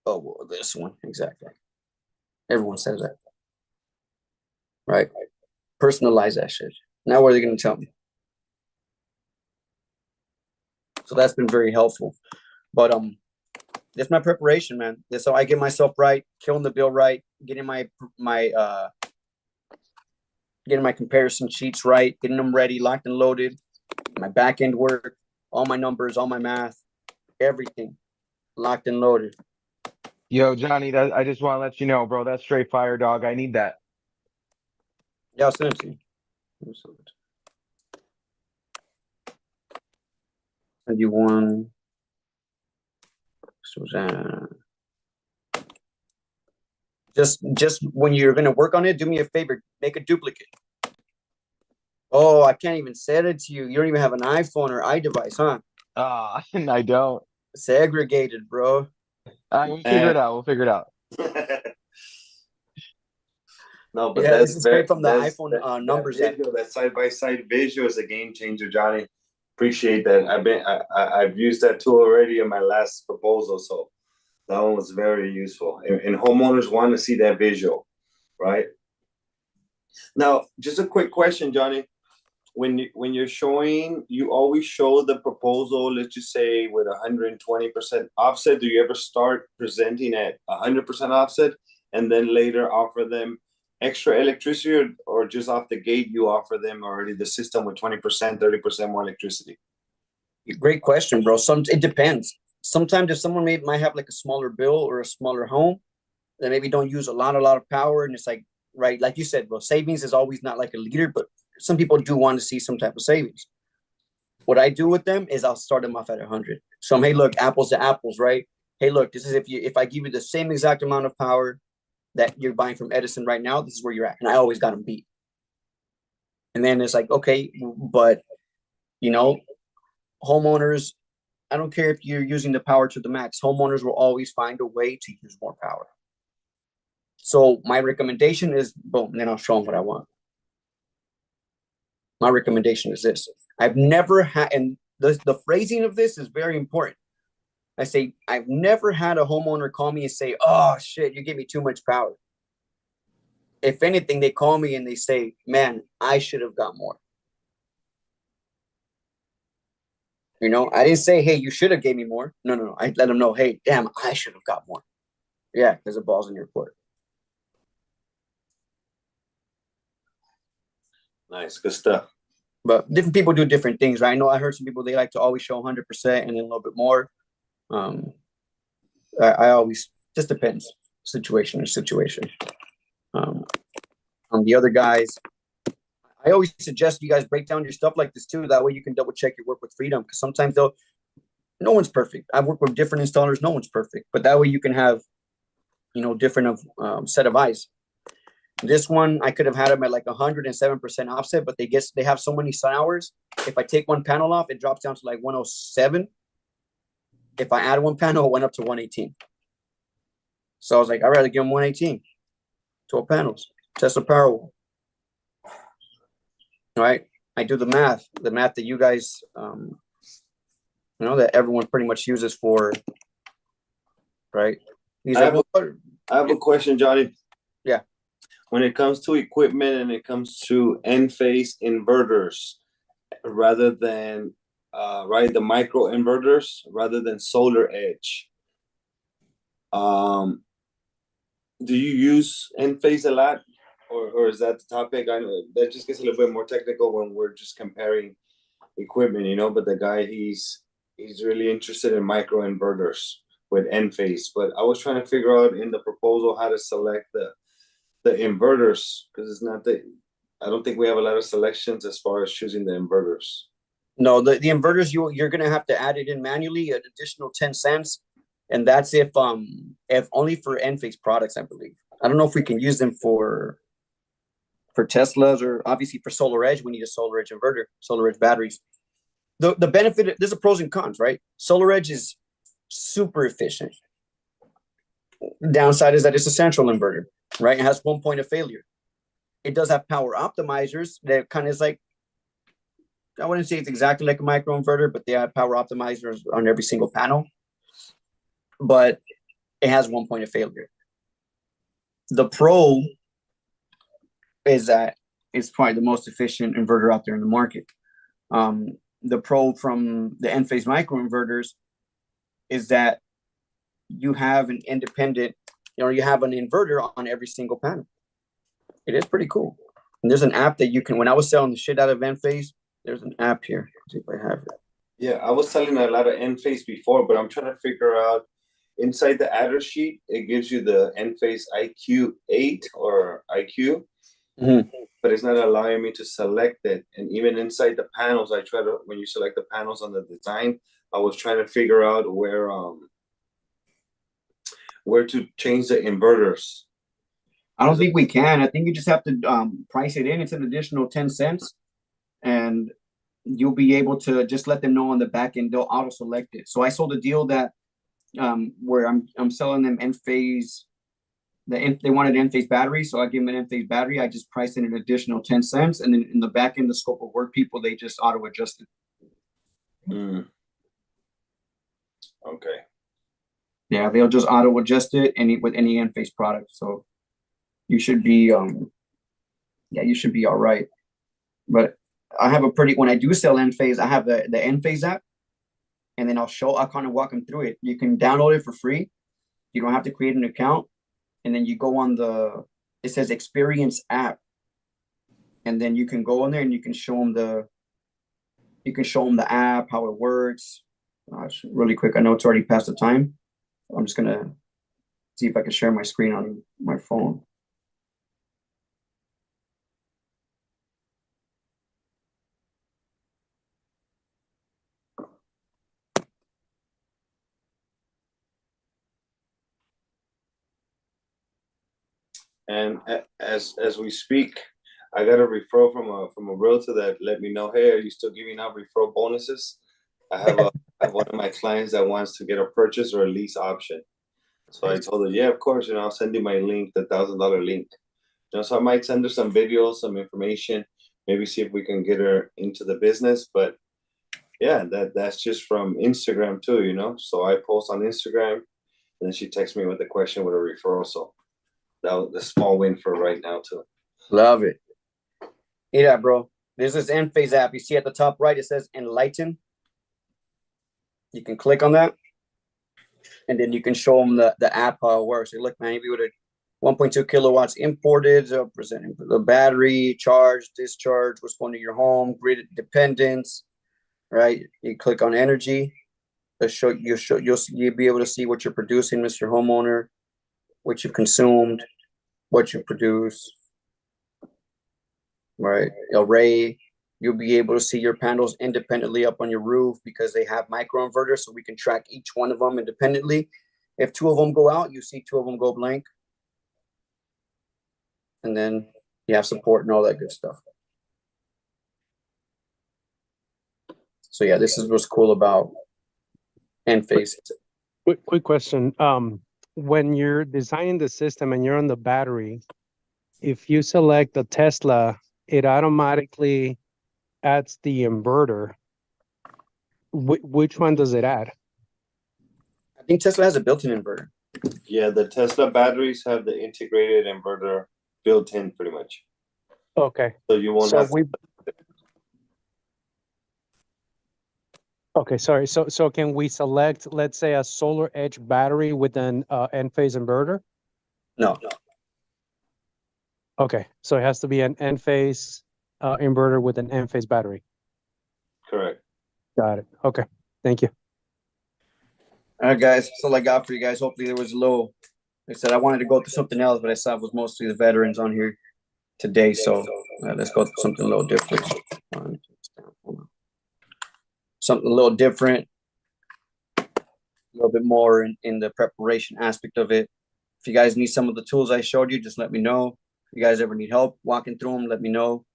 Oh, well, this one, exactly. Everyone says that. Right? Personalize that shit. Now what are they going to tell me? So that's been very helpful. But that's my preparation, man. That's how I get myself right, killing the bill right, getting my comparison sheets right, getting them ready, locked and loaded, my back end work, all my numbers, all my math, everything locked and loaded. Yo, Johnny, I just want to let you know, bro, that's straight fire, dog. I need that. Yeah, I'll send it to you. Send you one. Suzanne. Just when you're gonna work on it, do me a favor, make a duplicate. Oh, I can't even send it to you. You don't even have an iPhone or iDevice, huh? I don't. Segregated, bro. We'll figure it out. We'll figure it out. No, but yeah, that's this is straight from the iPhone numbers. That side-by-side visual is a game changer, Johnny. Appreciate that. I've used that tool already in my last proposal, so that one was very useful. And homeowners want to see that visual, right? Now, just a quick question, Johnny. When you're showing, you always show the proposal, let's just say with 120% offset. Do you ever start presenting at 100% offset and then later offer them extra electricity, or just off the gate you offer them already the system with 20%, 30% more electricity? Great question, bro. It depends. Sometimes if someone might have like a smaller bill or a smaller home, that maybe don't use a lot of power, and it's like, right, like you said, bro, savings is always not like a leader, but some people do want to see some type of savings. What I do with them is I'll start them off at 100. So hey, look, apples to apples, right? Hey, look, this is if I give you the same exact amount of power that you're buying from Edison right now, this is where you're at. And I always got them beat. And then it's like, okay, but homeowners, I don't care if you're using the power to the max, homeowners will always find a way to use more power. So my recommendation is, boom, and then I'll show them what I want. My recommendation is this. I've never had, and the phrasing of this is very important. I say, I've never had a homeowner call me and say, oh shit, you give me too much power. If anything, they call me and they say, man, I should have got more. I didn't say, hey, you should have gave me more. No. I let them know, hey, damn, I should have got more. Yeah, because the ball's in your court. Nice, good stuff. But different people do different things, right? I know I heard some people, they like to always show 100% and then a little bit more. I always, just depends, situation to situation. On the other guys, I always suggest you guys break down your stuff like this too. That way you can double check your work with freedom, because sometimes no one's perfect. I've worked with different installers, no one's perfect, but that way you can have, different set of eyes. This one, I could have had them at like 107% offset, but they have so many sun hours. If I take one panel off, it drops down to like 107. If I add one panel, it went up to 118. So I was like, I'd rather give them 118, 12 panels, Tesla Powerwall. All right. I do the math that you guys, that everyone pretty much uses for, right? I have a question, Johnny. Yeah. When it comes to equipment and it comes to end-phase inverters, rather than, the micro inverters, rather than solar edge, do you use end-phase a lot? Or is that the topic? I know that just gets a little bit more technical when we're just comparing equipment, but the guy, he's really interested in micro inverters with end phase. But I was trying to figure out in the proposal how to select the inverters, because I don't think we have a lot of selections as far as choosing the inverters. No, the inverters, you're gonna have to add it in manually, an additional 10 cents. And that's if only for end phase products, I believe. I don't know if we can use them for Teslas, or obviously for Solar Edge, we need a Solar Edge inverter, Solar Edge batteries. The benefit, there's a pros and cons, right? Solar Edge is super efficient. Downside is that it's a central inverter, right? It has one point of failure. It does have power optimizers that kind of is like, I wouldn't say it's exactly like a micro inverter, but they have power optimizers on every single panel. But it has one point of failure. The pro is that it's probably the most efficient inverter out there in the market. The pro from the end-phase microinverters is that you have an independent, you have an inverter on every single panel. It is pretty cool. And there's an app that you can, when I was selling the shit out of end-phase, there's an app here. Let's see if I have it. Yeah, I was selling a lot of end-phase before, but I'm trying to figure out, inside the adder sheet, it gives you the end-phase IQ8 or IQ. But it's not allowing me to select it. And even inside the panels, when you select the panels on the design, I was trying to figure out where to change the inverters. I don't think we can. I think you just have to price it in. It's an additional 10 cents. And you'll be able to just let them know on the back end, they'll auto select it. So I sold a deal that where I'm selling them end-phase. They wanted end-phase battery, so I give them an end-phase battery. I just priced in an additional 10 cents, and then in the back end, the scope of work people, they just auto adjust it. Okay. Yeah, they'll just auto adjust it with any end-phase product. So you should be you should be all right. But I have when I do sell end-phase, I have the end-phase app, and then I'll kind of walk them through it. You can download it for free. You don't have to create an account. And then you go on it says experience app. And then you can go in there and you can show them the app, how it works. Really quick. I know it's already past the time. I'm just going to see if I can share my screen on my phone. And as we speak, I got a referral from a realtor that let me know, hey, are you still giving out referral bonuses? I have one of my clients that wants to get a purchase or a lease option. So I told her, yeah, of course, I'll send you my link, the $1,000 link. So I might send her some videos, some information, maybe see if we can get her into the business. But yeah, that's just from Instagram too, So I post on Instagram, and then she texts me with a question with a referral. So that was a small win for right now too. Love it. Yeah, bro. There's this end-phase app. You see at the top right, it says Enlighten. You can click on that, and then you can show them the app, how it works. Look, man, if you would have 1.2 kilowatts imported, presenting the battery, charge, discharge, what's going to your home, grid dependence, right? You click on energy, You'll be able to see what you're producing, Mr. Homeowner, what you've consumed, what you produce, right? Array. You'll be able to see your panels independently up on your roof because they have microinverters, so we can track each one of them independently. If 2 of them go out, you see 2 of them go blank. And then you have support and all that good stuff. So yeah, this is what's cool about Enphase. Quick question. When you're designing the system and you're on the battery, if you select the Tesla, it automatically adds the inverter. Which one does it add? I think Tesla has a built-in inverter. Yeah, the Tesla batteries have the integrated inverter built in pretty much. Okay. So you won't have to. Okay, sorry. So can we select, let's say, a Solar Edge battery with an Enphase inverter? No. Okay, so it has to be an Enphase inverter with an Enphase battery. Correct. Got it. Okay, thank you. All right, guys. That's all I got for you guys. Hopefully there was a little, like I said, I wanted to go through something else, but I saw it was mostly the veterans on here today. So let's go through something a little different. Something a little different, a little bit more in the preparation aspect of it. If you guys need some of the tools I showed you, just let me know. If you guys ever need help walking through them, let me know.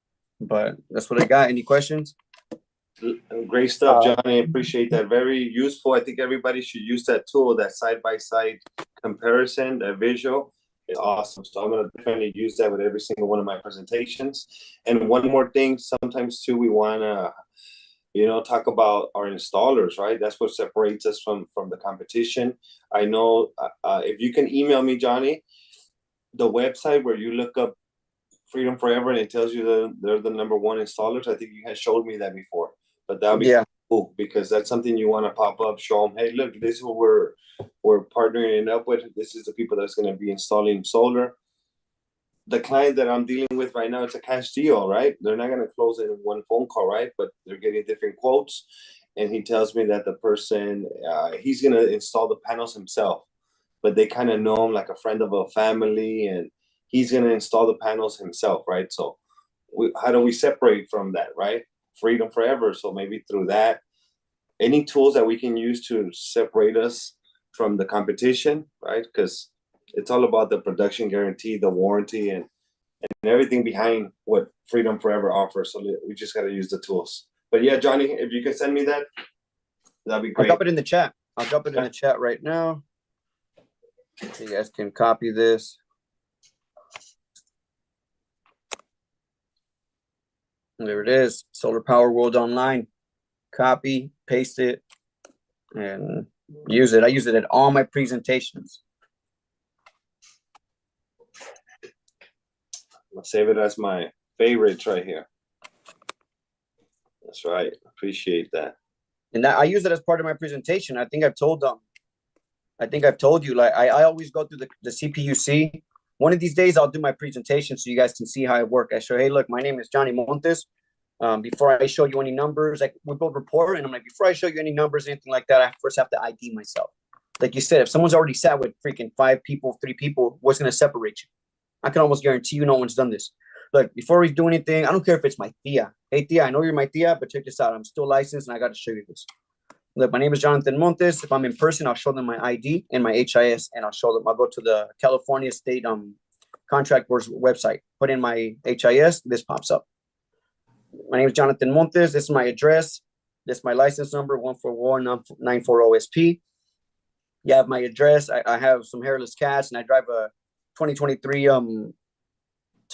But that's what I got. Any questions? Great stuff, Johnny. I appreciate that. Very useful. I think everybody should use that tool, that side-by-side comparison, that visual. It's awesome. So I'm going to definitely use that with every single one of my presentations. And one more thing, sometimes too, we want to, talk about our installers, right? That's what separates us from the competition. I know if you can email me, Johnny, the website where you look up Freedom Forever and it tells you that they're the #1 installers. I think you had showed me that before, but that would be cool because that's something you want to pop up, show them, hey, look, this is what we're partnering up with. This is the people that's going to be installing solar. The client that I'm dealing with right now, it's a cash deal, right? They're not going to close it in one phone call, right? But they're getting different quotes. And he tells me that the person, he's going to install the panels himself, but they kind of know him like a friend of a family, and he's going to install the panels himself, right? So how do we separate from that, right? Freedom Forever. So maybe through that, any tools that we can use to separate us from the competition, right? Because it's all about the production guarantee, the warranty, and everything behind what Freedom Forever offers. So we just got to use the tools. But yeah, Johnny, if you can send me that, that'd be great. I'll drop it in the chat. I'll drop it in the chat right now. So you guys can copy this. There it is. Solar Power World Online. Copy, paste it, and use it. I use it at all my presentations. I'll save it as my favorites right here. That's right. Appreciate that. And that I use it as part of my presentation. I think I've told them. I think I've told you, like I always go through the CPUC. One of these days I'll do my presentation so you guys can see how I work. I show, hey, look, my name is Johnny Montes. Before I show you any numbers, like we build rapport, and I'm like, before I show you any numbers, anything like that, I first have to ID myself. Like you said, if someone's already sat with freaking 5 people, 3 people, what's going to separate you? I can almost guarantee you no one's done this. Look, before we do anything, I don't care if it's my tia. Hey, tia, I know you're my tia, but check this out. I'm still licensed, and I got to show you this. Look, my name is Jonathan Montes. If I'm in person, I'll show them my ID and my HIS, and I'll show them. I'll go to the California State Contract Board's website, put in my HIS, this pops up. My name is Jonathan Montes. This is my address. This is my license number, 141-940-SP. You have my address. I have some hairless cats, and I drive a 2023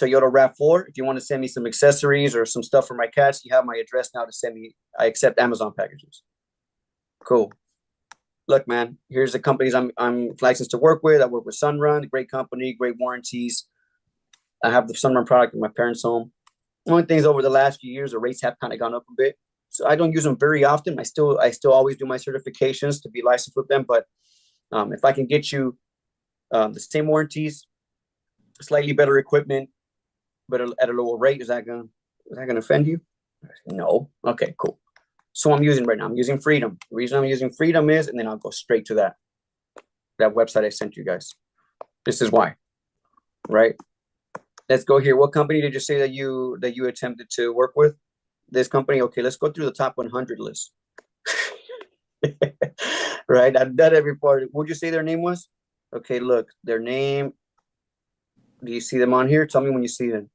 Toyota RAV4. If you want to send me some accessories or some stuff for my cats, you have my address now to send me. I accept Amazon packages. Cool. Look, man, here's the companies I'm licensed to work with. I work with Sunrun, great company, great warranties. I have the Sunrun product in my parents' home. Only things over the last few years, the rates have kind of gone up a bit. So I don't use them very often. I still always do my certifications to be licensed with them. But if I can get you the same warranties, slightly better equipment, but at a lower rate, is that gonna offend you? No. Okay, cool. So I'm using right now. I'm using Freedom. The reason I'm using Freedom is, and then I'll go straight to that website I sent you guys. This is why, right? Let's go here. What company did you say that you attempted to work with? This company. Okay, let's go through the top 100 list. Right, I've done it before. Would you say their name was? Okay, look, their name. Do you see them on here? Tell me when you see them.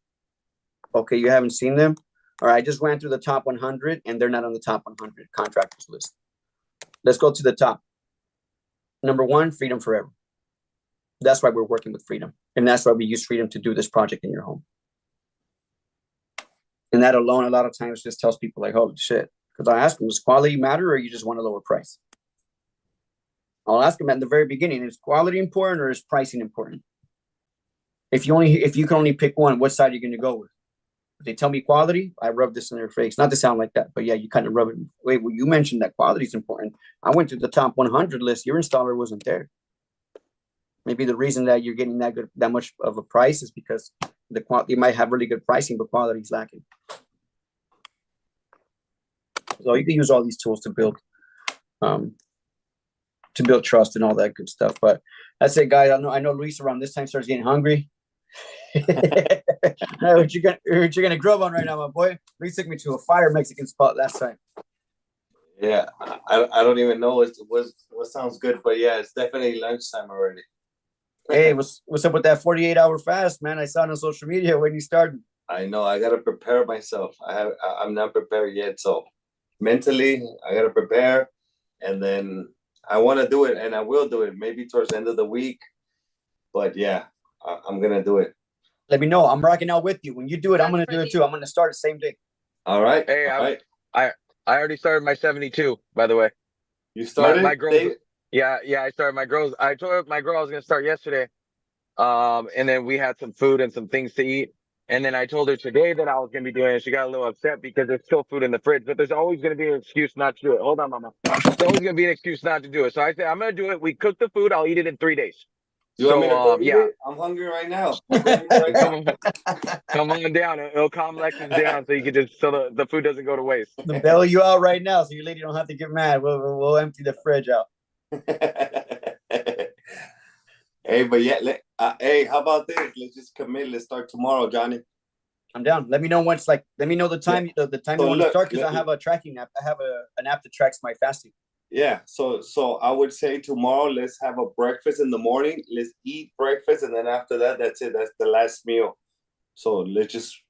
Okay, you haven't seen them? All right, I just ran through the top 100 and they're not on the top 100 contractors list. Let's go to the top. Number 1, Freedom Forever. That's why we're working with Freedom. And that's why we use Freedom to do this project in your home. And that alone, a lot of times just tells people like, holy shit. Because I ask them, does quality matter or you just want a lower price? I'll ask them at the very beginning, is quality important or is pricing important? If you can only pick one, what side are you going to go with? If they tell me quality, I rub this in their face. Not to sound like that, but yeah, you kind of rub it. Wait, well, you mentioned that quality is important. I went to the top 100 list. Your installer wasn't there. Maybe the reason that you're getting that much of a price is because the quality might have really good pricing, but quality is lacking. So you can use all these tools to build trust and all that good stuff. But that's it, guys. I know Luis around this time starts getting hungry. what you gonna grub on right now, my boy? Luis took me to a fire Mexican spot last time. Yeah, I don't even know what sounds good, but yeah, it's definitely lunchtime already. Hey, what's up with that 48-hour fast, man? I saw it on social media when you started. I know I gotta prepare myself. I'm not prepared yet, so mentally I gotta prepare, and then I want to do it, and I will do it maybe towards the end of the week. But yeah, I'm gonna do it. Let me know. I'm rocking out with you. When you do it, I'm gonna do it too. I'm gonna start the same day. All right. Hey, all right. I already started my 72, by the way. You started? My girls, yeah, I started my girls. I told my girl I was gonna start yesterday. And then we had some food and some things to eat. And then I told her today that I was gonna be doing it. She got a little upset because there's still food in the fridge, but there's always gonna be an excuse not to do it. Hold on, mama. There's always gonna be an excuse not to do it. So I said I'm gonna do it. We cook the food. I'll eat it in 3 days. You want me to go eat it? I'm hungry right now. Come on down. It'll calm Lexus down so you can so the food doesn't go to waste. We'll bail you out right now so your lady don't have to get mad. We'll empty the fridge out. Hey, but yeah, hey, how about this? Let's just commit. Let's start tomorrow, Johnny. I'm down. Let me know once. Let me know the time. Yeah. The time you want to start, because I have a tracking app. I have an app that tracks my fasting. Yeah. So I would say tomorrow, let's have a breakfast in the morning. Let's eat breakfast, and then after that, that's it. That's the last meal. So let's just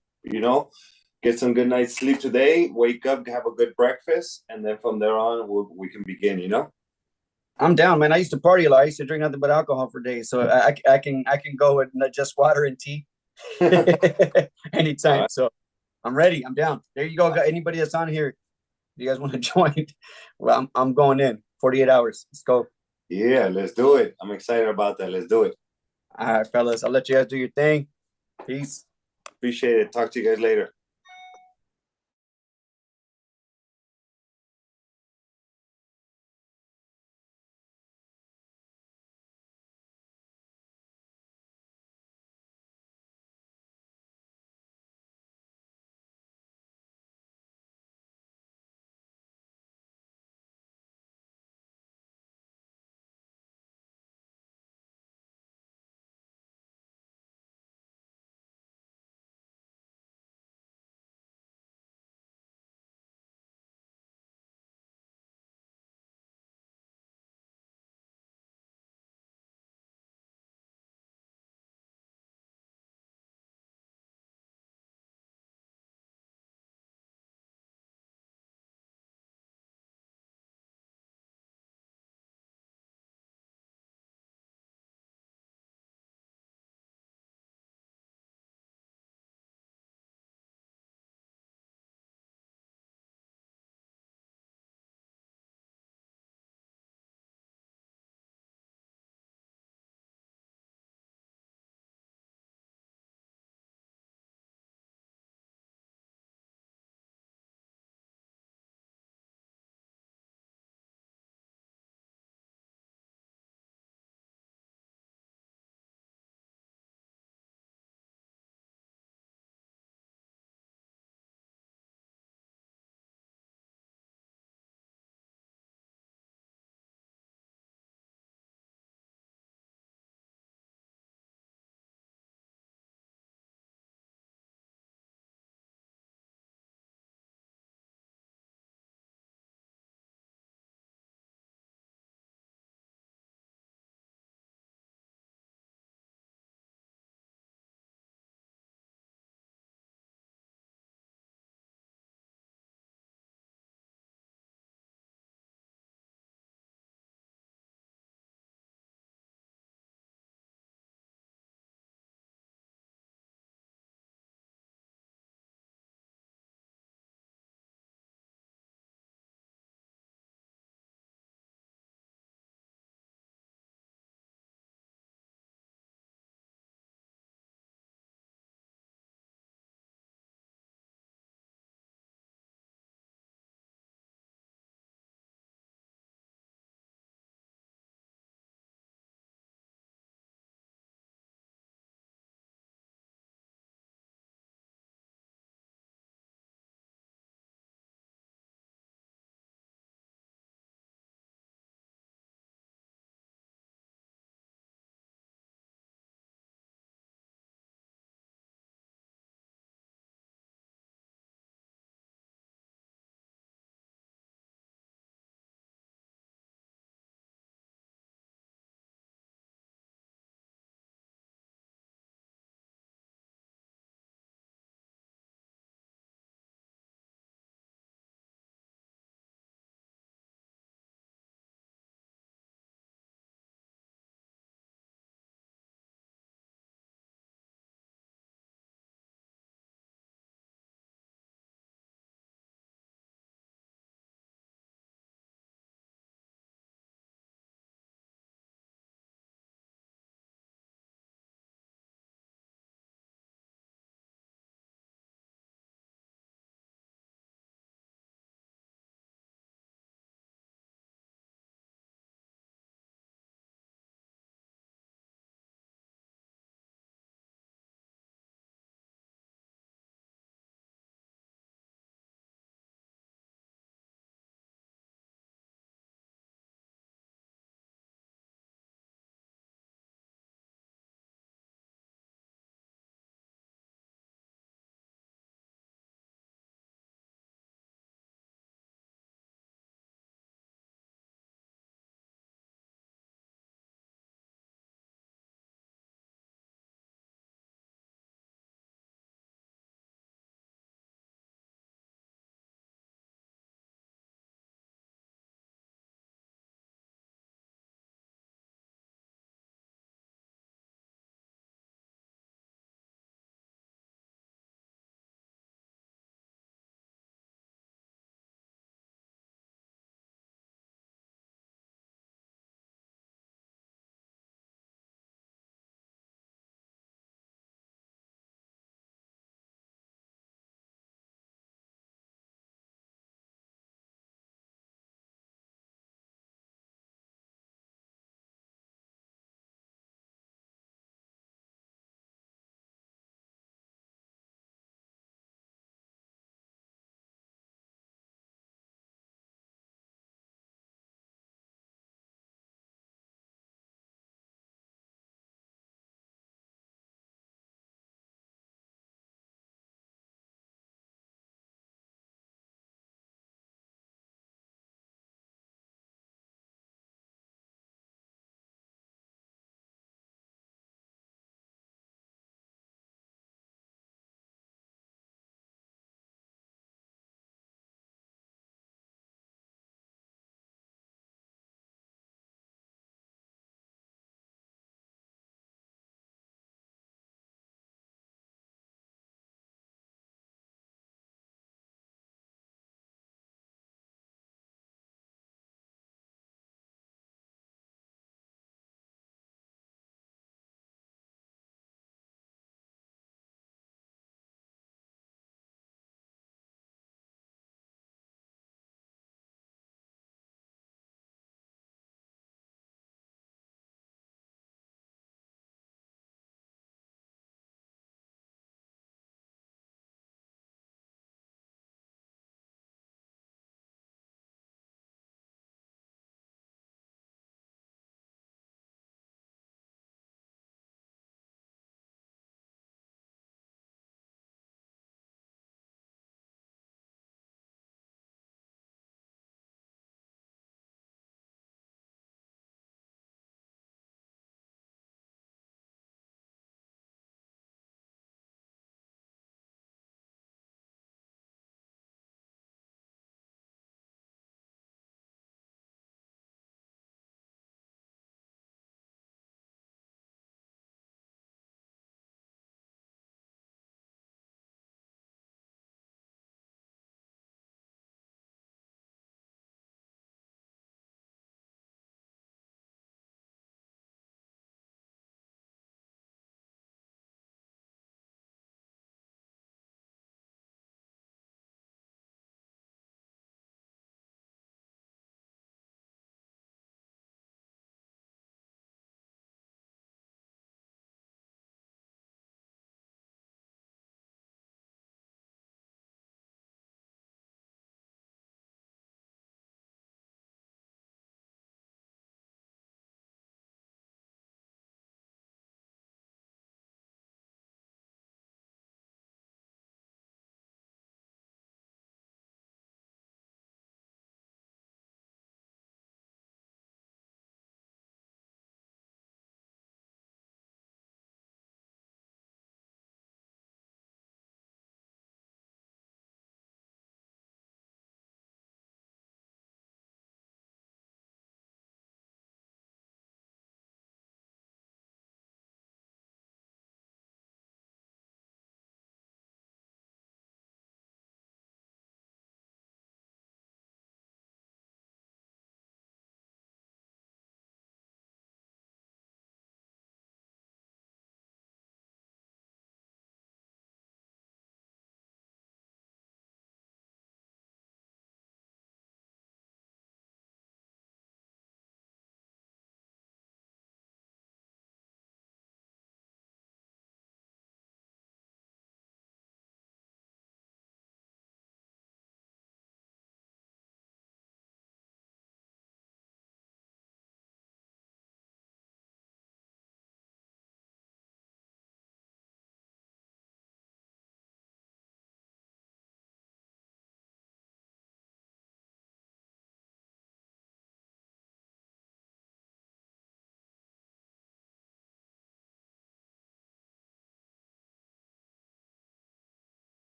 get some good night's sleep today. Wake up, have a good breakfast, and then from there on, we can begin. I'm down, man. I used to party a lot. I used to drink nothing but alcohol for days. So I can go with just water and tea anytime. Right. So I'm ready. I'm down. There you go. Anybody that's on here, if you guys want to join, well, I'm going in 48 hours. Let's go. Yeah, let's do it. I'm excited about that. Let's do it. All right, fellas. I'll let you guys do your thing. Peace. Appreciate it. Talk to you guys later.